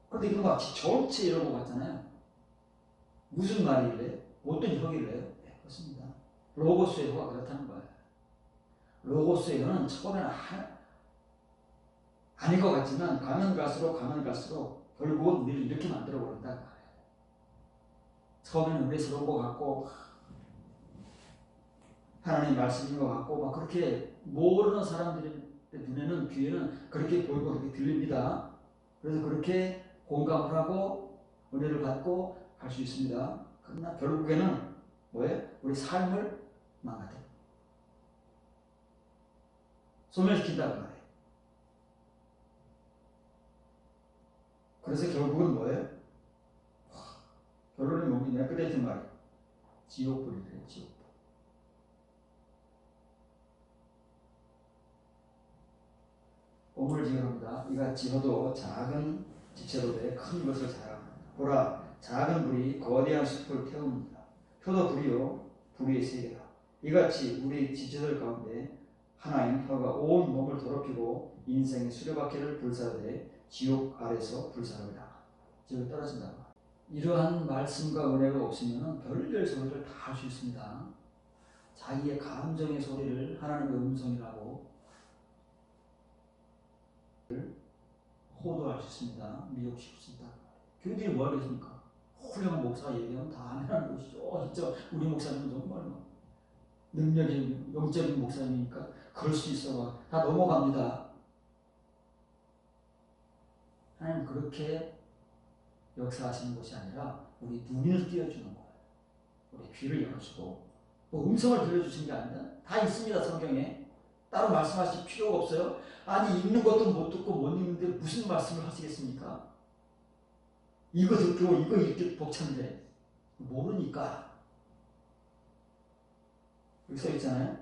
그런데 이거 막 전체 이런 거 같잖아요. 무슨 말이길래? 어떤 혀길래요? 네, 그렇습니다. 로고스의 혀가 그렇다는 거예요. 로고스의 혀는 처음에는 아닐 것 같지만 가면 갈수록 결국은 우리를 이렇게 만들어 버린다는 거예요. 처음에는 의뢰스러운 것 같고 하나님 말씀인 것 같고 막 그렇게 모르는 사람들의 눈에는 귀에는 그렇게 보이고 그렇게 들립니다. 그래서 그렇게 공감을 하고 은혜를 받고 갈 수 있습니다. 그러나 결국에는 뭐예요? 우리 삶을 망가뜨려 소멸시킨다는 말이에요. 그래서 결국은 뭐예요? 결론이 뭡니까? 끝에 말이에요. 지옥불이래요. 지옥불. 오늘 지어합니다. 이같이 혀도 작은 지체로 돼 큰 것을 자랑합니다. 보라 작은 불이 거대한 숲을 태웁니다. 혀도 불이요 불의 세계라. 이같이 우리 지체들 가운데 하나인 혀가 온 몸을 더럽히고 인생의 수레바퀴를 불사르되 지옥 아래서 불사르리라. 지옥에 떨어진다. 이러한 말씀과 은혜가 없으면 별별 소리를 다 할 수 있습니다. 자기의 감정의 소리를 하나님의 음성이라고 호도할 수 있습니다. 미혹시킬 수 있다. 교회들이 뭐 하겠습니까? 훌륭한 목사가 얘기하면 다 아멘하는 것이죠. 진짜 우리 목사님은 정말 능력이 영적인 목사님이니까 그럴 수 있어. 다 넘어갑니다. 하나님 그렇게 역사하시는 것이 아니라 우리 눈을 띄워주는 거예요. 우리 귀를 열어주고 뭐 음성을 들려주시는 게 아니라 다 있습니다. 성경에. 따로 말씀하실 필요가 없어요. 아니 읽는 것도 못 듣고 못 읽는데 무슨 말씀을 하시겠습니까? 이거 듣고 이거 읽기 벅찬데 모르니까. 여기 써 있잖아요.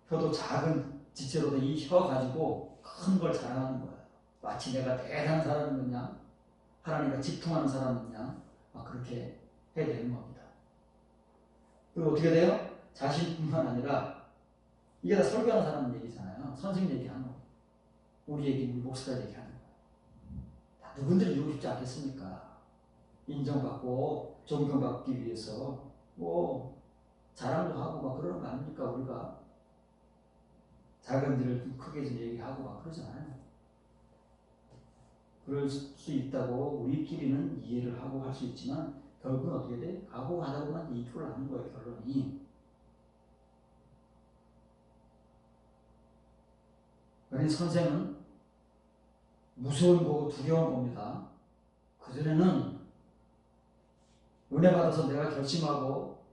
혀도 작은 지체로 된 이 혀 가지고 큰 걸 자랑하는 거예요. 마치 내가 대단한 사람인 양, 하나님과 집통하는 사람인 양, 그렇게 해야 되는 겁니다. 그리고 어떻게 돼요? 자신뿐만 아니라 이게 다 설교하는 사람 얘기잖아요. 선생님 얘기하는 거. 우리 얘기, 우리 목사가 얘기하는 거. 다 누군들 이루고 싶지 않겠습니까? 인정받고 존경받기 위해서 뭐 자랑도 하고 막 그러는 거 아닙니까? 우리가 작은 일을 좀 크게 좀 얘기하고 막 그러잖아요. 그럴 수 있다고 우리끼리는 이해를 하고 할 수 있지만 결국은 어떻게 돼? 가고 가다 보면 이익을 하는 거예요, 결론이. 그러니 선생은 무서운 거고 두려운 겁니다. 그전에는 은혜 받아서 내가 결심하고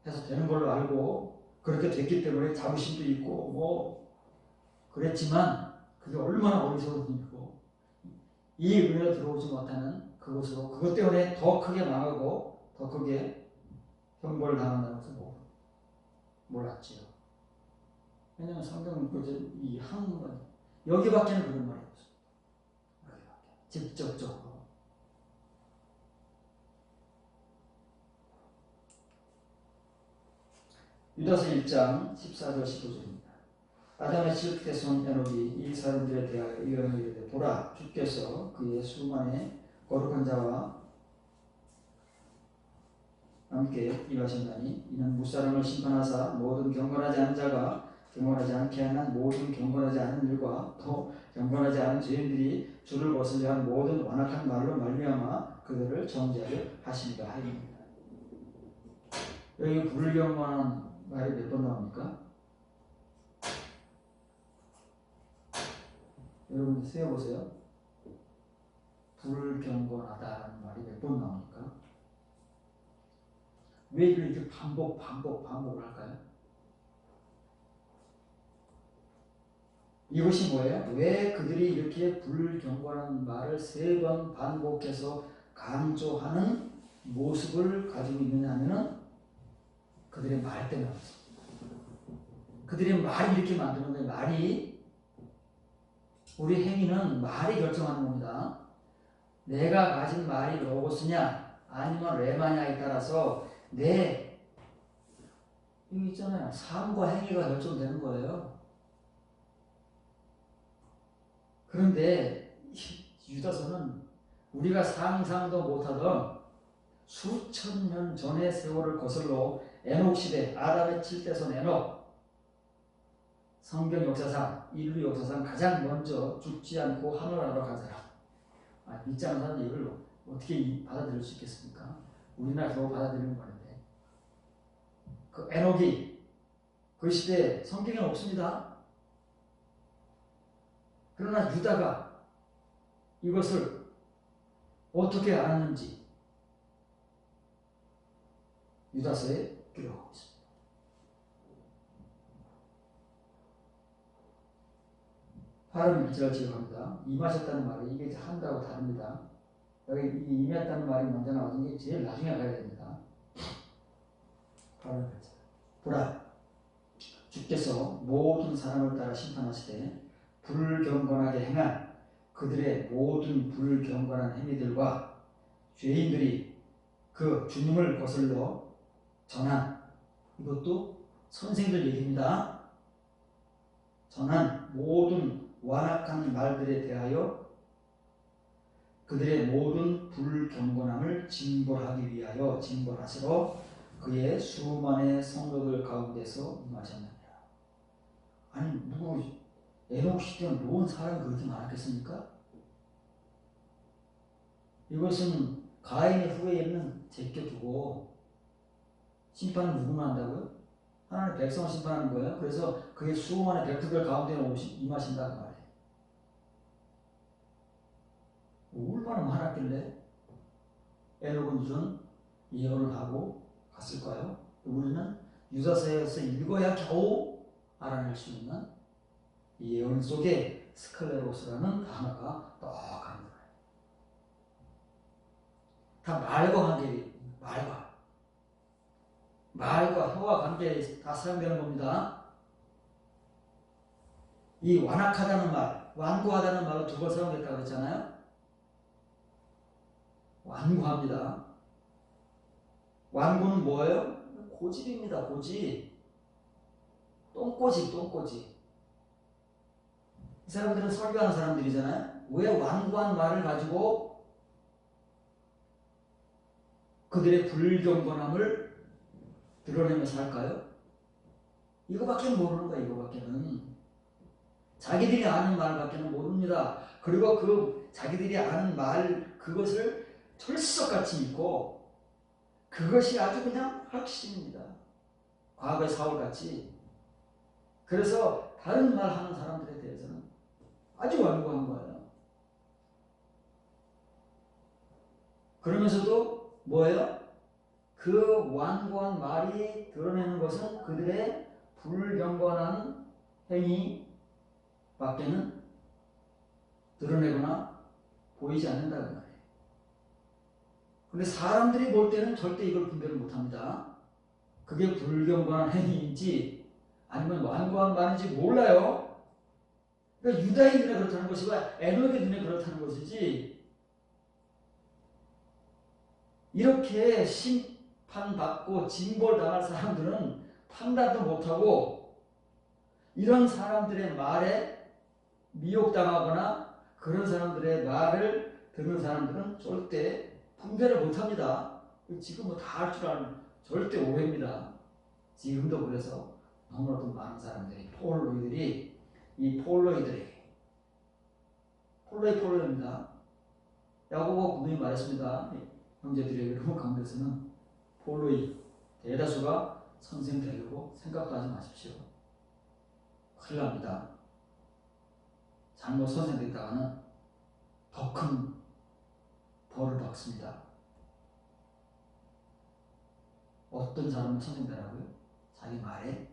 해서 되는 걸로 알고 그렇게 됐기 때문에 자부심도 있고 뭐 그랬지만 그게 얼마나 어리석은 일이고 이 은혜로 들어오지 못하는 그것으로 그것 때문에 더 크게 망하고 더 크게 형벌을 당한다는 것을 몰랐지요. 왜냐하면 성경은 이 한문 여기밖에는 그런 말이 없어요. 여기밖에 직접적으로. 유다서 1장 14절 15절입니다. 아담의 칠흑손 에녹이 이 사람들에 대하여 예언을 이르되 보라 주께서 그의 수만의 거룩한 자와 함께 일하신다니 이는 무사람을 심판하사 모든 경건하지 않은 자가 경건하지 않게 하는 모든 경건하지 않은 일과 또 경건하지 않은 죄인들이 주를 거슬려 한 모든 완악한 말로 말미암아 그들을 정죄하려 하심이라 하입니다. 여기 불경건한 말이 몇 번 나옵니까? 여러분 세어보세요. 불경건하다는 말이 몇 번 나옵니까? 왜 이렇게 반복을 할까요? 이것이 뭐예요? 왜 그들이 이렇게 불경건한 말을 3번 반복해서 강조하는 모습을 가지고 있느냐 하면은 그들의 말 때문에 그들의 말이 이렇게 만드는 거예요. 말이 우리 행위는 말이 결정하는 겁니다. 내가 가진 말이 로고스냐 아니면 레마냐에 따라서 내 이거 있잖아요. 삶과 행위가 결정되는 거예요. 그런데 유다서는 우리가 상상도 못하던 수천 년 전의 세월을 거슬러 에녹 시대 아담의 7대손 에녹 성경 역사상 인류 역사상 가장 먼저 죽지 않고 하늘나라로 간 사람 믿지 않는 사람은 이걸 어떻게 받아들일 수 있겠습니까? 우리나라 겨우 받아들이는 건데 그 에녹이 그 시대에 성경에 없습니다. 그러나 유다가 이것을 어떻게 알았는지 유다서에 기록하고 있습니다. 발음 일절을 기록합니다. 임하셨다는 말이 이게 한다고 다릅니다. 여기 임했다는 말이 먼저 나오는 게 제일 나중에 가야 됩니다. 발음 일절. 보라, 주께서 모든 사람을 따라 심판하시되 불경건하게 행한 그들의 모든 불경건한 행위들과 죄인들이 그 주님을 거슬러 전한 이것도 선생들 얘기입니다. 전한 모든 완악한 말들에 대하여 그들의 모든 불경건함을 징벌하기 위하여 징벌하시러 그의 수많은 성도들 가운데서 임하셨느니라. 아니 누구 에녹 시대에 모은 사람이 그렇게 많았겠습니까? 이것은 가인의 후에 있는 제껴두고 심판은 누구만 한다고요? 하나님 백성을 심판하는 거예요. 그래서 그의 수많은 백성들 가운데 임하신다는 말이에요. 얼마나 많았길래 에녹은 무슨 예언을 하고 갔을까요? 우리는 유다서에서 읽어야 겨우 알아낼 수 있는 이 예언 속에 스클레로스라는 단어가 떡하는 거예요. 다 말과 관계, 말과 혀와 관계에 다 사용되는 겁니다. 이 완악하다는 말, 완고하다는 말로 2번 사용됐다고 했잖아요. 완고합니다. 완고는 뭐예요? 고집입니다. 고집. 똥꼬집. 이 사람들은 설교하는 사람들이잖아요. 왜 완고한 말을 가지고 그들의 불경건함을 드러내면서 살까요? 이거밖에 모르는 거예요. 이거밖에는. 자기들이 아는 말밖에는 모릅니다. 그리고 그 자기들이 아는 말 그것을 철석같이 믿고 그것이 아주 그냥 확신입니다. 과거의 사울같이. 그래서 다른 말 하는 사람들에 대해서는 아주 완고한 거예요. 그러면서도 뭐예요? 그 완고한 말이 드러내는 것은 그들의 불경건한 행위밖에는 드러내거나 보이지 않는다는 말이에요. 근데 사람들이 볼 때는 절대 이걸 분별을 못합니다. 그게 불경건한 행위인지 아니면 완고한 말인지 몰라요. 그러니까 유다인 눈에 그렇다는 것이고 에녹의 눈에 그렇다는 것이지, 이렇게 심판받고 징벌 당할 사람들은 판단도 못하고 이런 사람들의 말에 미혹당하거나 그런 사람들의 말을 듣는 사람들은 절대 분별을 못합니다. 지금 뭐 다 할 줄 아는 절대 오해입니다. 지금도 그래서 너무나도 많은 사람들이 폴로이들이 이 폴로이들에게 폴로입니다. 야고보가 분명히 말했습니다. 형제들의 여러분 가운데서는 폴로이 대다수가 선생 되려고 생각도 하지 마십시오. 큰일 납니다. 잘못 선생됐다가는 더 큰 벌을 받습니다. 어떤 사람은 선생되라고요? 자기 말에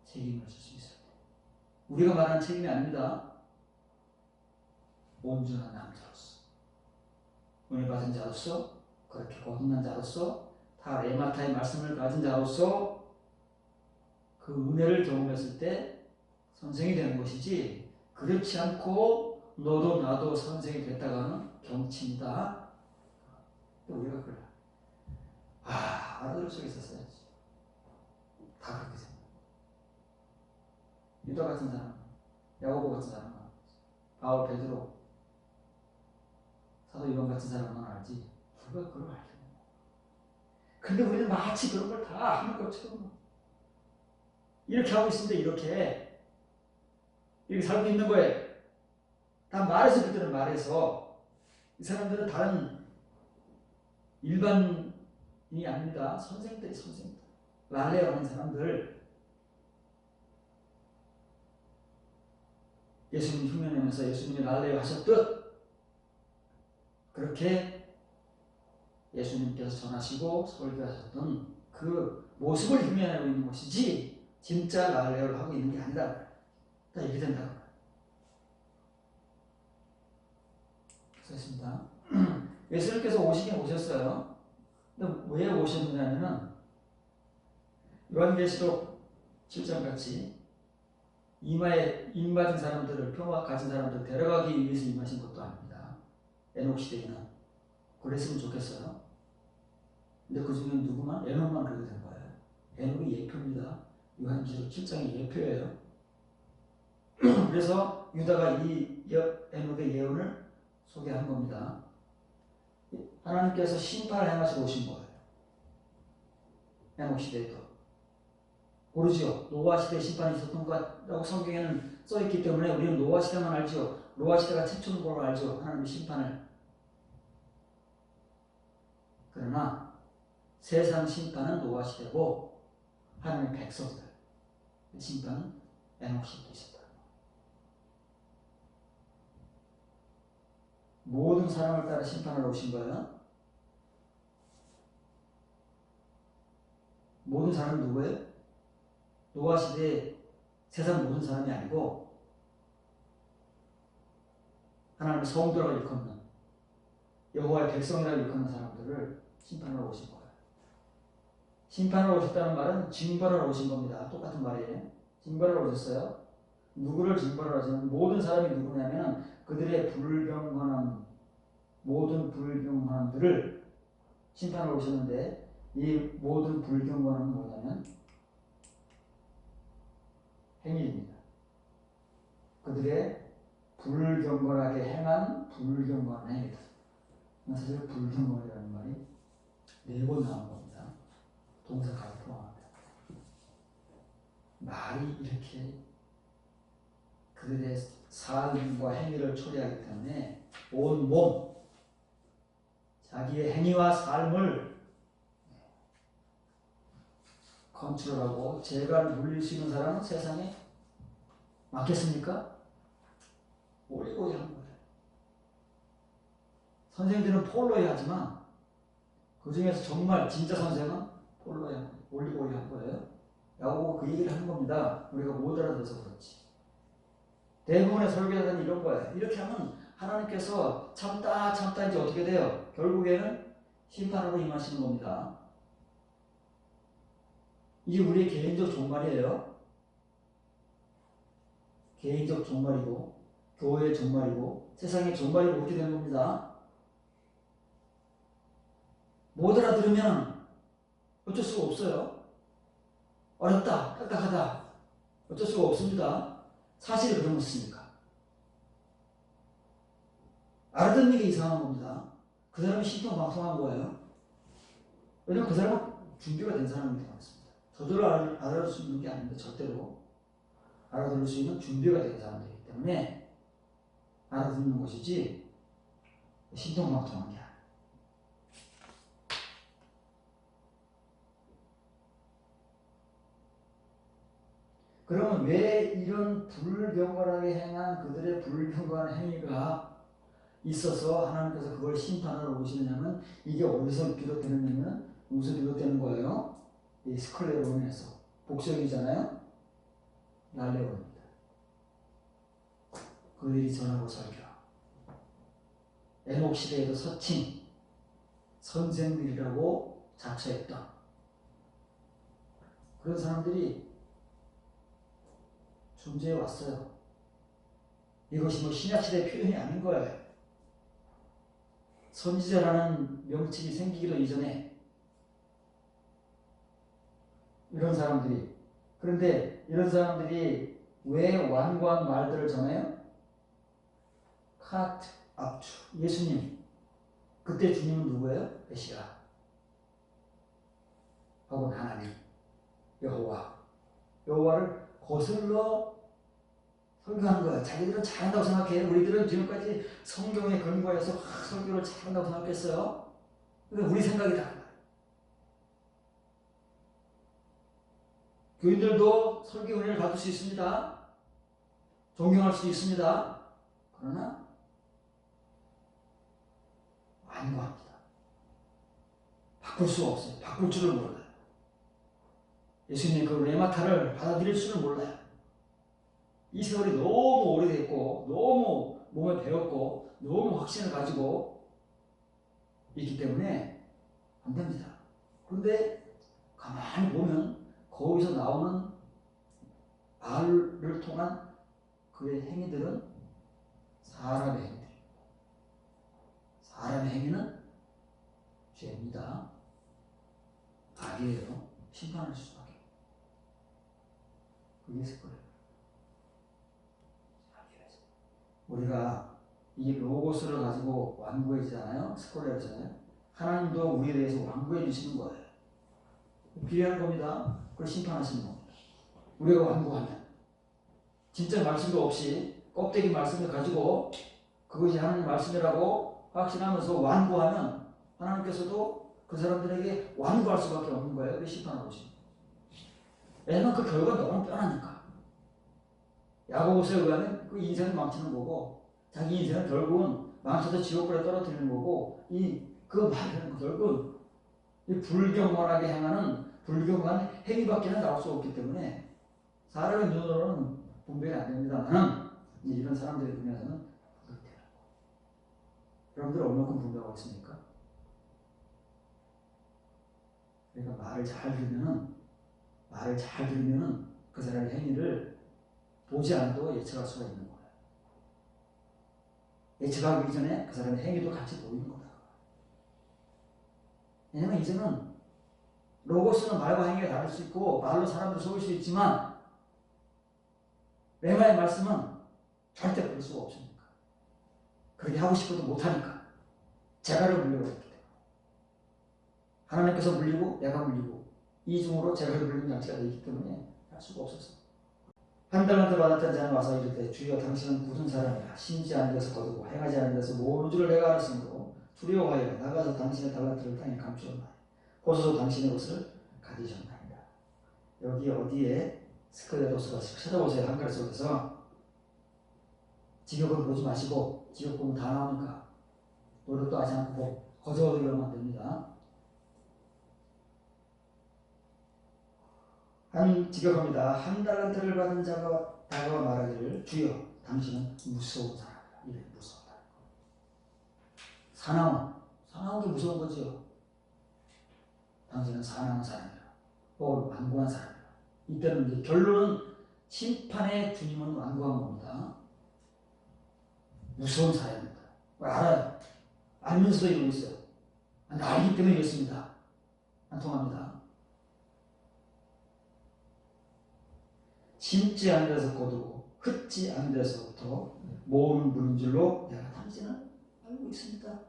책임을 질 수 있어요. 우리가 말하는 책임이 아닙니다. 온전한 남자로서, 은혜 받은 자로서, 그렇게 거듭난 자로서, 다 레마타의 말씀을 가진 자로서 그 은혜를 경험했을 때 선생이 되는 것이지, 그렇지 않고 너도 나도 선생이 됐다가는 경치입니다. 우리가 그래. 알아들을 수 있었어야지. 다 그렇게 생각해. 유다 같은 사람, 야고보 같은 사람, 바울, 베드로, 사도 요한 같은 사람만 알지 누가 그걸 알겠냐. 근데 우리는 마치 그런 걸 다 하는 것처럼 이렇게 하고 있습니다. 이렇게 살고 있는 거예요. 다 말해서 그때는 말해서. 이 사람들은 다른 일반인이 아닙니다. 선생들이 선생들. 랄레라는 사람들. 예수님 흉내내면서 예수님이 랄레 하셨듯 그렇게 예수님께서 전하시고 설교하셨던 그 모습을 흉내내고 있는 것이지 진짜 랄레를 하고 있는 게 아니다. 다 이렇게 된다고. 그렇습니다. 예수님께서 오시긴 오셨어요. 근데 왜 오셨느냐면은 요한계시록 7장 같이 이마에 임 맞은 사람들을, 표막 가진 사람들을 데려가기 위해서 임하신 것도 아닙니다. 에녹 시대에는 그랬으면 좋겠어요. 근데 그 중에 누구만? 에녹만 그렇게 된 거예요. 에녹이 예표입니다. 요한계시록 7장이 예표예요. 그래서 유다가 이 에녹의 예언을 소개한 겁니다. 하나님께서 심판을 행하시러 오신 거예요. 에녹 시대에도. 모르지요. 노아 시대 심판이 있었던 것이라고 성경에는 써있기 때문에 우리는 노아 시대만 알지요. 노아 시대가 최초인 걸로 알죠. 하나님의 심판을. 그러나 세상 심판은 노아 시대고 하나님의 백성들 심판은 에녹 시대에 있었다. 모든 사람을 따라 심판하러 오신 거예요. 모든 사람은 누구예요? 노아 시대에 세상 모든 사람이 아니고 하나님의 성도라고 일컫는 여호와의 백성이라고 일컫는 사람들을 심판하러 오신 거예요. 심판하러 오셨다는 말은 징벌하러 오신 겁니다. 똑같은 말이에요. 징벌하러 오셨어요. 누구를 징벌하러 오셨냐면 모든 사람이 누구냐면 그들의 불경건함, 모든 불경건함들을 심판하러 오셨는데 이 모든 불경건함은 뭐냐면 행위입니다. 그들의 불경건하게 행한 불경건한 행위다. 사실 불경건이라는 말이 4번 나온 겁니다. 동사까지 포함합니다. 말이 이렇게 그들의 삶과 행위를 초래하기 때문에 온 몸, 자기의 행위와 삶을 컨트롤하고 재갈을 물릴 수 있는 사람은 세상에 많겠습니까? 오리고리한 거예요. 선생들은 폴로야 하지만 그 중에서 정말 진짜 선생은 폴로야, 올리고리한 거예요. 라고 그 얘기를 하는 겁니다. 우리가 못 알아들어서 그렇지. 대부분의 설교자들은 이런 거예요. 이렇게 하면 하나님께서 참다 이제 어떻게 돼요? 결국에는 심판으로 임하시는 겁니다. 이게 우리의 개인적 종말이에요. 개인적 종말이고 교회의 종말이고 세상의 종말이고 그렇게 되는 겁니다. 못 알아들으면 어쩔 수가 없어요. 어렵다, 딱딱하다, 어쩔 수가 없습니다. 사실이 그런 것입니까? 알아듣는 게 이상한 겁니다. 그 사람이 신통방통한 거예요. 왜냐면 그 사람은 준비가 된 사람이기 때문에 그렇습니다. 저절로 알아들 수 있는 게 아닌데 절대로 알아들을 수 있는 준비가 된 사람들이기 때문에 알아듣는 것이지 신통방통한 게 아니에요. 그러면 왜 이런 불경건하게 행한 그들의 불경건한 행위가 있어서 하나님께서 그걸 심판하러 오시느냐면 이게 어디서 비롯되느냐면 무슨 비롯되는 거예요? 이 스콜레론에서 복수형이잖아요. 날레온입니다. 그들이 전하고 설교. 에녹 시대에도 서칭 선생들이라고 자처했던 그런 사람들이 존재해 왔어요. 이것이 뭐 신약시대 표현이 아닌 거예요. 선지자라는 명칭이 생기기도 이전에 이런 사람들이, 그런데 이런 사람들이 왜 완고한 말들을 전해요? 카트, 압추, 예수님. 그때 주님은 누구예요? 메시아. 혹은 하나님, 여호와를 거슬러 설교하는 거야. 자기들은 잘한다고 생각해. 우리들은 지금까지 성경에 근거해서 설교를 잘한다고 생각했어요. 근데 우리 생각이 달라요. 교인들도 설교 은혜를 받을 수 있습니다. 존경할 수 있습니다. 그러나 완고합니다. 바꿀 수가 없어요. 바꿀 줄을 몰라요. 예수님의 그 레마타를 받아들일 줄을 몰라요. 이 세월이 너무 오래됐고 너무 몸에 배웠고 너무 확신을 가지고 있기 때문에 안 됩니다. 그런데 가만히 보면 거기서 나오는 말을 통한 그의 행위들은 사람의 행위들입니다. 사람의 행위는 죄입니다. 악이에요. 심판할 수밖에. 그게 있을 거예요. 우리가 이 로고스를 가지고 완고해지잖아요. 스콜레르잖아요. 하나님도 우리에 대해서 완고해 주시는 거예요. 비례하는 겁니다. 그걸 심판하시는 겁니다. 우리가 완고하면 진짜 말씀도 없이 껍데기 말씀을 가지고 그것이 하나님 말씀이라고 확신하면서 완고하면 하나님께서도 그 사람들에게 완고할 수밖에 없는 거예요. 그 심판하고 오시는 거예요. 왜냐면 그 결과가 너무 뻔하니까. 야고보서에 의하면 그 인생을 망치는 거고 자기 인생은 결국은 망쳐서 지옥불에 떨어뜨리는 거고 그 말은 결국은 이 불경건하게 행하는 불경건한 행위밖에는 나올 수 없기 때문에 사람의 눈으로는 분별이 안 됩니다만 이런 사람들의 눈에서는 그렇대요. 여러분들 얼마큼 분별하고 있습니까? 그러니까 말을 잘 들으면은 그 사람의 행위를 보지 않아도 예측할 수가 있는 거예요. 예측하기 이전에 그 사람의 행위도 같이 보이는 거다. 왜냐면 이제는 로고스는 말과 행위가 다를 수 있고 말로 사람을 속일 수 있지만 레마의 말씀은 절대 그럴 수가 없으니까. 그렇게 하고 싶어도 못하니까. 재갈을 물려고 했기 때문에. 하나님께서 물리고 내가 물리고 이중으로 재갈을 물리는 장치가 되기 때문에 할 수가 없었어. 한 달란트 받았던 자는 와서 이르되 주여 당신은 굳은 사람이라 심지 않은 데서 거두고 행하지 않은 데서 모으는 줄을 내가 알았으므로 두려워하여 나가서 당신의 달란트를 땅에 감추었나니 호소서 당신의 옷을 가지셨나이다. 여기 어디에 스클레로스가 찾아보세요. 한글 속에서 직역을 보지 마시고 직역 보면 다 나오니까 노력도 하지 않고 거저거리면 안 됩니다. 한 직역합니다. 한 달란트를 받은 자가 다가와 말하기를 주여 당신은 무서운 사람이다. 이래 무서웠다. 사나운 게 무서운 거죠. 당신은 사나운 사람이다. 혹은 완고한 사람이다. 이때는 이제 결론은 심판의 주님은 완고한 겁니다. 무서운 사람입니다. 알아요. 알면서도 이러고 있어요. 알기 때문에 이렇습니다. 안 통합니다. 심지 않은 데서 거두고 흩지 않은 데서부터 모으는 분인 줄로 내가 당신은 알고 있습니다.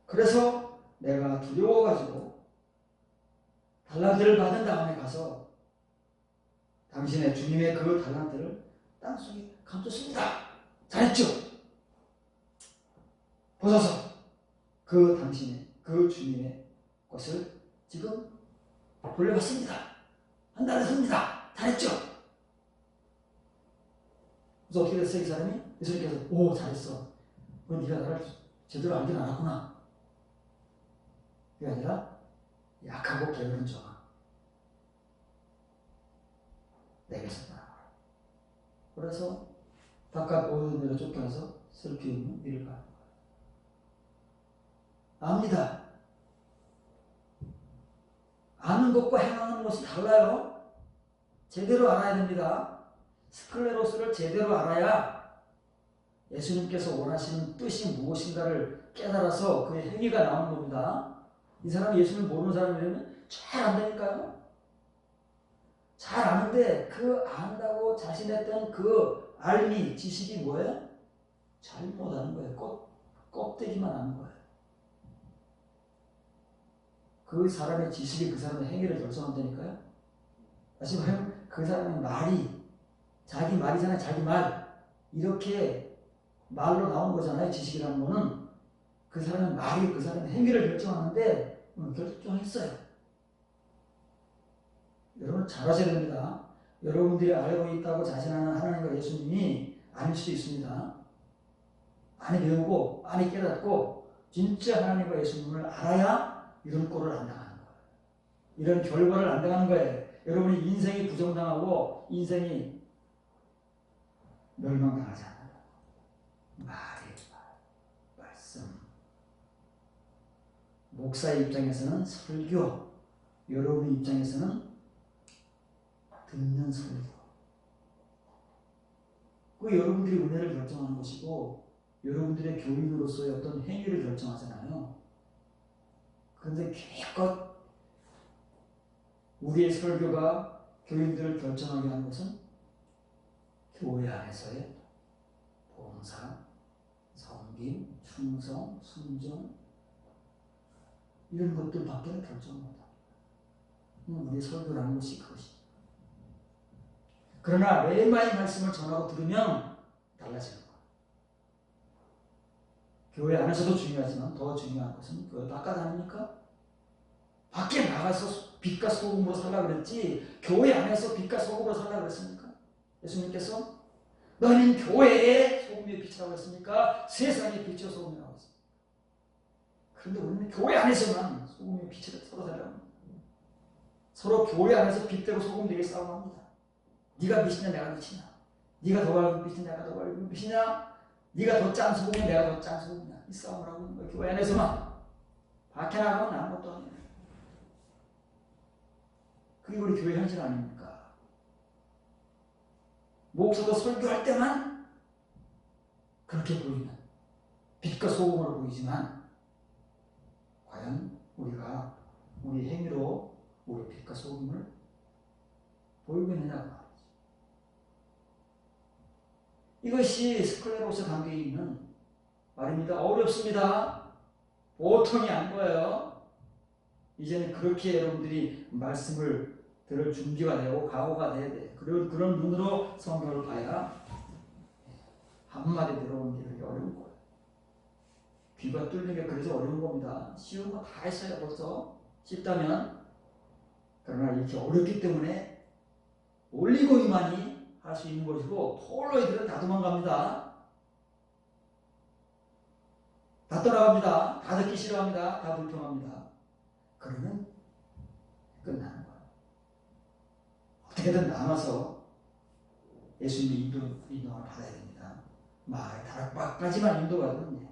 그래서 내가 두려워가지고 달란트를 받은 다음에 가서 당신의 주님의 그 달란트를 땅속에 감췄습니다. 잘했죠? 보소서 그 당신의 그 주님의 것을 지금 돌려받습니다. 한 달에 씁니다. 잘했죠? 그래서 어떻게 됐어요? 이 사람이? 예수님께서 오 잘했어. 그건 네가 나를 제대로 알긴 알았구나. 그게 아니라 약하고 게으른 자가 내게서 나아가라. 그래서 바깥 모든 데로 쫓겨나서 슬피 웃는 이를 가는 거예요. 압니다. 아는 것과 행하는 것이 달라요. 제대로 알아야 됩니다. 스클레로스를 제대로 알아야 예수님께서 원하시는 뜻이 무엇인가를 깨달아서 그의 행위가 나오는 겁니다. 이 사람이 예수님을 모르는 사람이라면 잘 안다니까요. 잘 아는데 그 안다고 자신했던 그 알미, 지식이 뭐예요? 잘못하는 거예요. 껍데기만 아는 거예요. 그 사람의 지식이 그 사람의 행위를 결정한다니까요. 다시 말하면 그 사람의 말이 자기 말이잖아요. 자기 말. 이렇게 말로 나온 거잖아요. 지식이라는 거는. 그 사람의 말이 그 사람의 행위를 결정하는데 결정했어요. 여러분 잘 하셔야 됩니다. 여러분들이 알고 있다고 자신하는 하나님과 예수님이 아닐 수도 있습니다. 많이 배우고 많이 깨닫고 진짜 하나님과 예수님을 알아야 이런 꼴을 안 당하는 거예요. 이런 결과를 안 당하는 거예요. 여러분이 인생이 부정당하고 인생이 멸망당하지 않아요. 말씀. 목사의 입장에서는 설교, 여러분의 입장에서는 듣는 설교. 그 여러분들이 은혜를 결정하는 것이고 여러분들의 교인으로서의 어떤 행위를 결정하잖아요. 그런데 기껏 우리의 설교가 교인들을 결정하게 하는 것은 교회 안에서의 봉사, 섬김, 충성, 순종 이런 것들밖에 결정합니다. 우리의 설교라는 것이 그것이죠. 그러나 레마의 말씀을 전하고 들으면 달라지는 거예요. 교회 안에서도 중요하지만 더 중요한 것은 교회 바깥 아닙니까? 밖에 나가서 빛과 소금으로 살라 그랬지 교회 안에서 빛과 소금으로 살라 그랬습니까? 예수님께서 너희는 교회의 소금의 빛이라고 했습니까? 세상의 빛이요 소금이라고 했습니다. 그런데 우리는 교회 안에서만 소금의 빛을 서로 살라고 합니다. 서로 교회 안에서 빛되고 소금 되게 싸움합니다. 네가 빛이냐 내가 빛이냐, 네가 더 밝은 빛이냐 내가 더 밝은 빛이냐, 네가 더 짠 소금이냐 내가 더 짠 소금이냐, 이 싸움을 하고 있는 거예요. 교회 안에서만. 밖에 나가면 아무것도 아니에요. 그게 우리 교회 현실 아닙니까? 목사도 설교할 때만 그렇게 보이는 빛과 소금으로 보이지만 과연 우리가 우리 행위로 우리 빛과 소금을 보이고 있느냐고 말이죠. 이것이 스클레로스 관계에 있는 말입니다. 어렵습니다. 보통이 안 거예요. 이제는 그렇게 여러분들이 말씀을 들을 준비가 되고 각오가 돼야 돼. 그리고 그런 눈으로 성경을 봐야 한마디 들어오는 게 그렇게 어려운 거예요. 귀가 뚫리는 게 그래서 어려운 겁니다. 쉬운 거 다 했어요. 벌써 쉽다면. 그러나 이렇게 어렵기 때문에 올리고이만이 할 수 있는 것이고 톨로이들은 다 도망갑니다. 다 떠나갑니다. 다 듣기 싫어합니다. 다 불평합니다. 그러면 끝나는 거예요. 어떻게든 남아서 예수님의 인도를 받아야 됩니다. 마을의 다락방까지만 인도가든